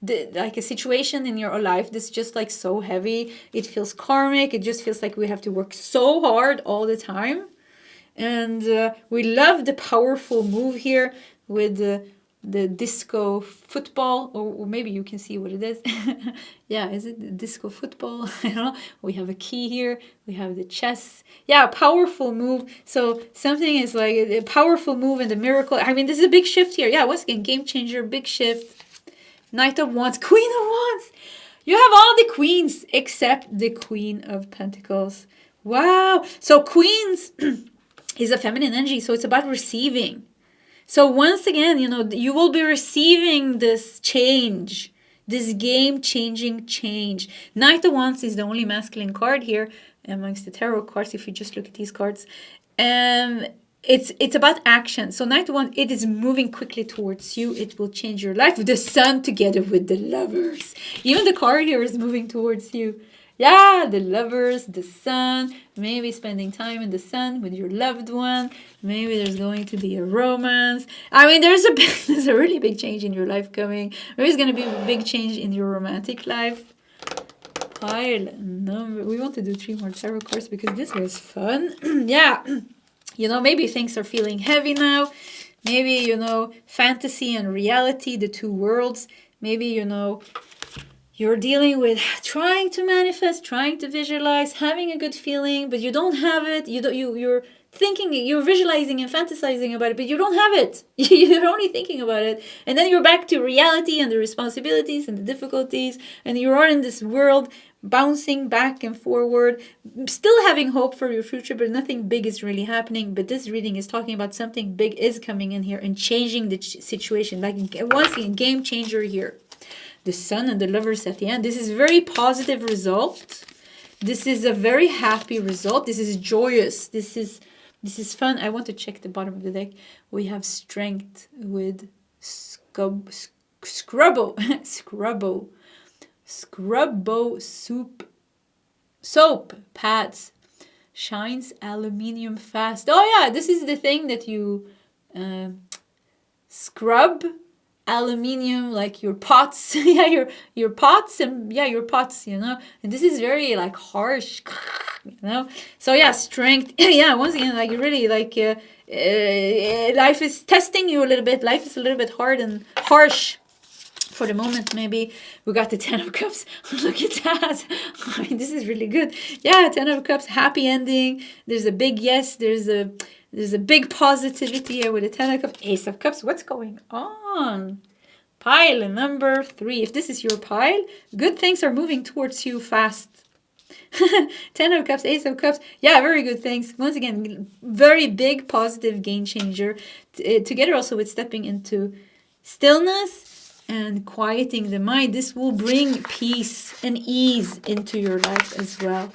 like a situation in your life that's just so heavy. It feels karmic. It just feels like we have to work so hard all the time. And we love the powerful move here with the disco football, or maybe you can see what it is. Yeah, is it the disco football? I don't know. We have a key here. We have the chess. Yeah, powerful move. So something is like a powerful move and the miracle. I mean, this is a big shift here. Yeah, once again, game changer, big shift. Knight of Wands, Queen of Wands. You have all the queens except the Queen of Pentacles. Wow. So Queens is a feminine energy, so it's about receiving. So once again, you will be receiving this change, this game-changing change. Knight of Wands is the only masculine card here amongst the tarot cards, if you just look at these cards. It's about action. So Knight of Wands, it is moving quickly towards you. It will change your life. The Sun together with the Lovers. Even the card here is moving towards you. Yeah, the lovers, the sun, maybe spending time in the sun with your loved one. Maybe there's going to be a romance. I mean, there's a really big change in your life coming. Maybe it's going to be a big change in your romantic life. Pile number. We want to do 3 more tarot cards because this was fun. Yeah. You know, maybe things are feeling heavy now. Maybe, you know, fantasy and reality, the 2 worlds. Maybe, you know, you're dealing with trying to manifest, trying to visualize, having a good feeling, but you don't have it. You're thinking, you're visualizing and fantasizing about it, but you don't have it. You're only thinking about it. And then you're back to reality and the responsibilities and the difficulties. And you are in this world bouncing back and forward, still having hope for your future, but nothing big is really happening. But this reading is talking about something big is coming in here and changing the situation. Like once again, game changer here. The sun and the lovers at the end. This is a very positive result. This is a very happy result. This is joyous. This is fun. I want to check the bottom of the deck. We have strength with Scrubbo soap pads. Shines aluminium fast. Oh yeah, this is the thing that you scrub aluminium, like your pots. Yeah, your pots, and yeah, your pots, you know. And this is very like harsh, you know. So yeah, strength. Yeah, once again, like really like life is testing you a little bit. Life is a little bit hard and harsh for the moment. Maybe we got the 10 of Cups. Look at that. I mean, this is really good. Yeah, 10 of Cups, happy ending. There's a big yes. There's a big positivity here with the 10 of Cups. Ace of Cups. What's going on? Pile number 3. If this is your pile, good things are moving towards you fast. 10 of Cups, Ace of Cups. Yeah, very good things. Once again, very big positive game changer. Together also with stepping into stillness and quieting the mind. This will bring peace and ease into your life as well.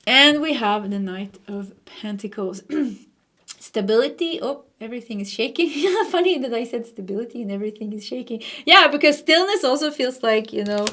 And we have the Knight of Pentacles. Stability. Oh, everything is shaking. Funny that I said stability and everything is shaking. Yeah, because stillness also feels like, you know,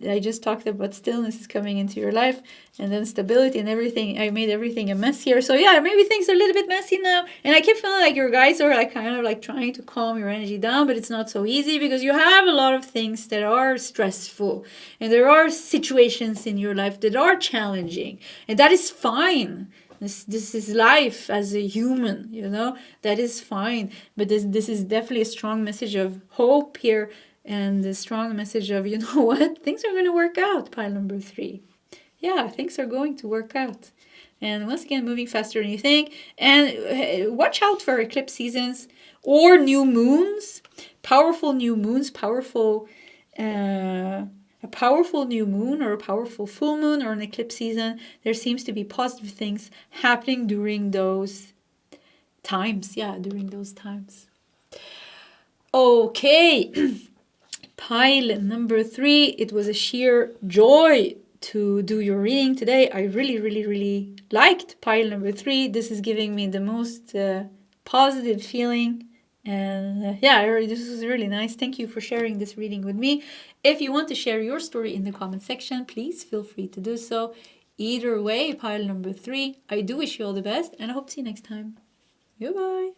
I just talked about stillness is coming into your life, and then stability and everything. I made everything a mess here. So yeah, maybe things are a little bit messy now. And I keep feeling like your guys are like kind of like trying to calm your energy down, but it's not so easy because you have a lot of things that are stressful. And there are situations in your life that are challenging. And that is fine. This is life as a human, you know, that is fine. But this is definitely a strong message of hope here, and a strong message of, you know what, things are going to work out, pile number 3. Yeah, things are going to work out. And once again, moving faster than you think. And watch out for eclipse seasons or new moons, powerful new moons, a powerful new moon or a powerful full moon or an eclipse season. There seems to be positive things happening during those times. Yeah, during those times. Okay. Pile number 3. It was a sheer joy to do your reading today. I really liked pile number 3. This is giving me the most positive feeling. And this was really nice. Thank you for sharing this reading with me. If you want to share your story in the comment section, please feel free to do so. Either way, pile number 3, I do wish you all the best, and I hope to see you next time. Goodbye.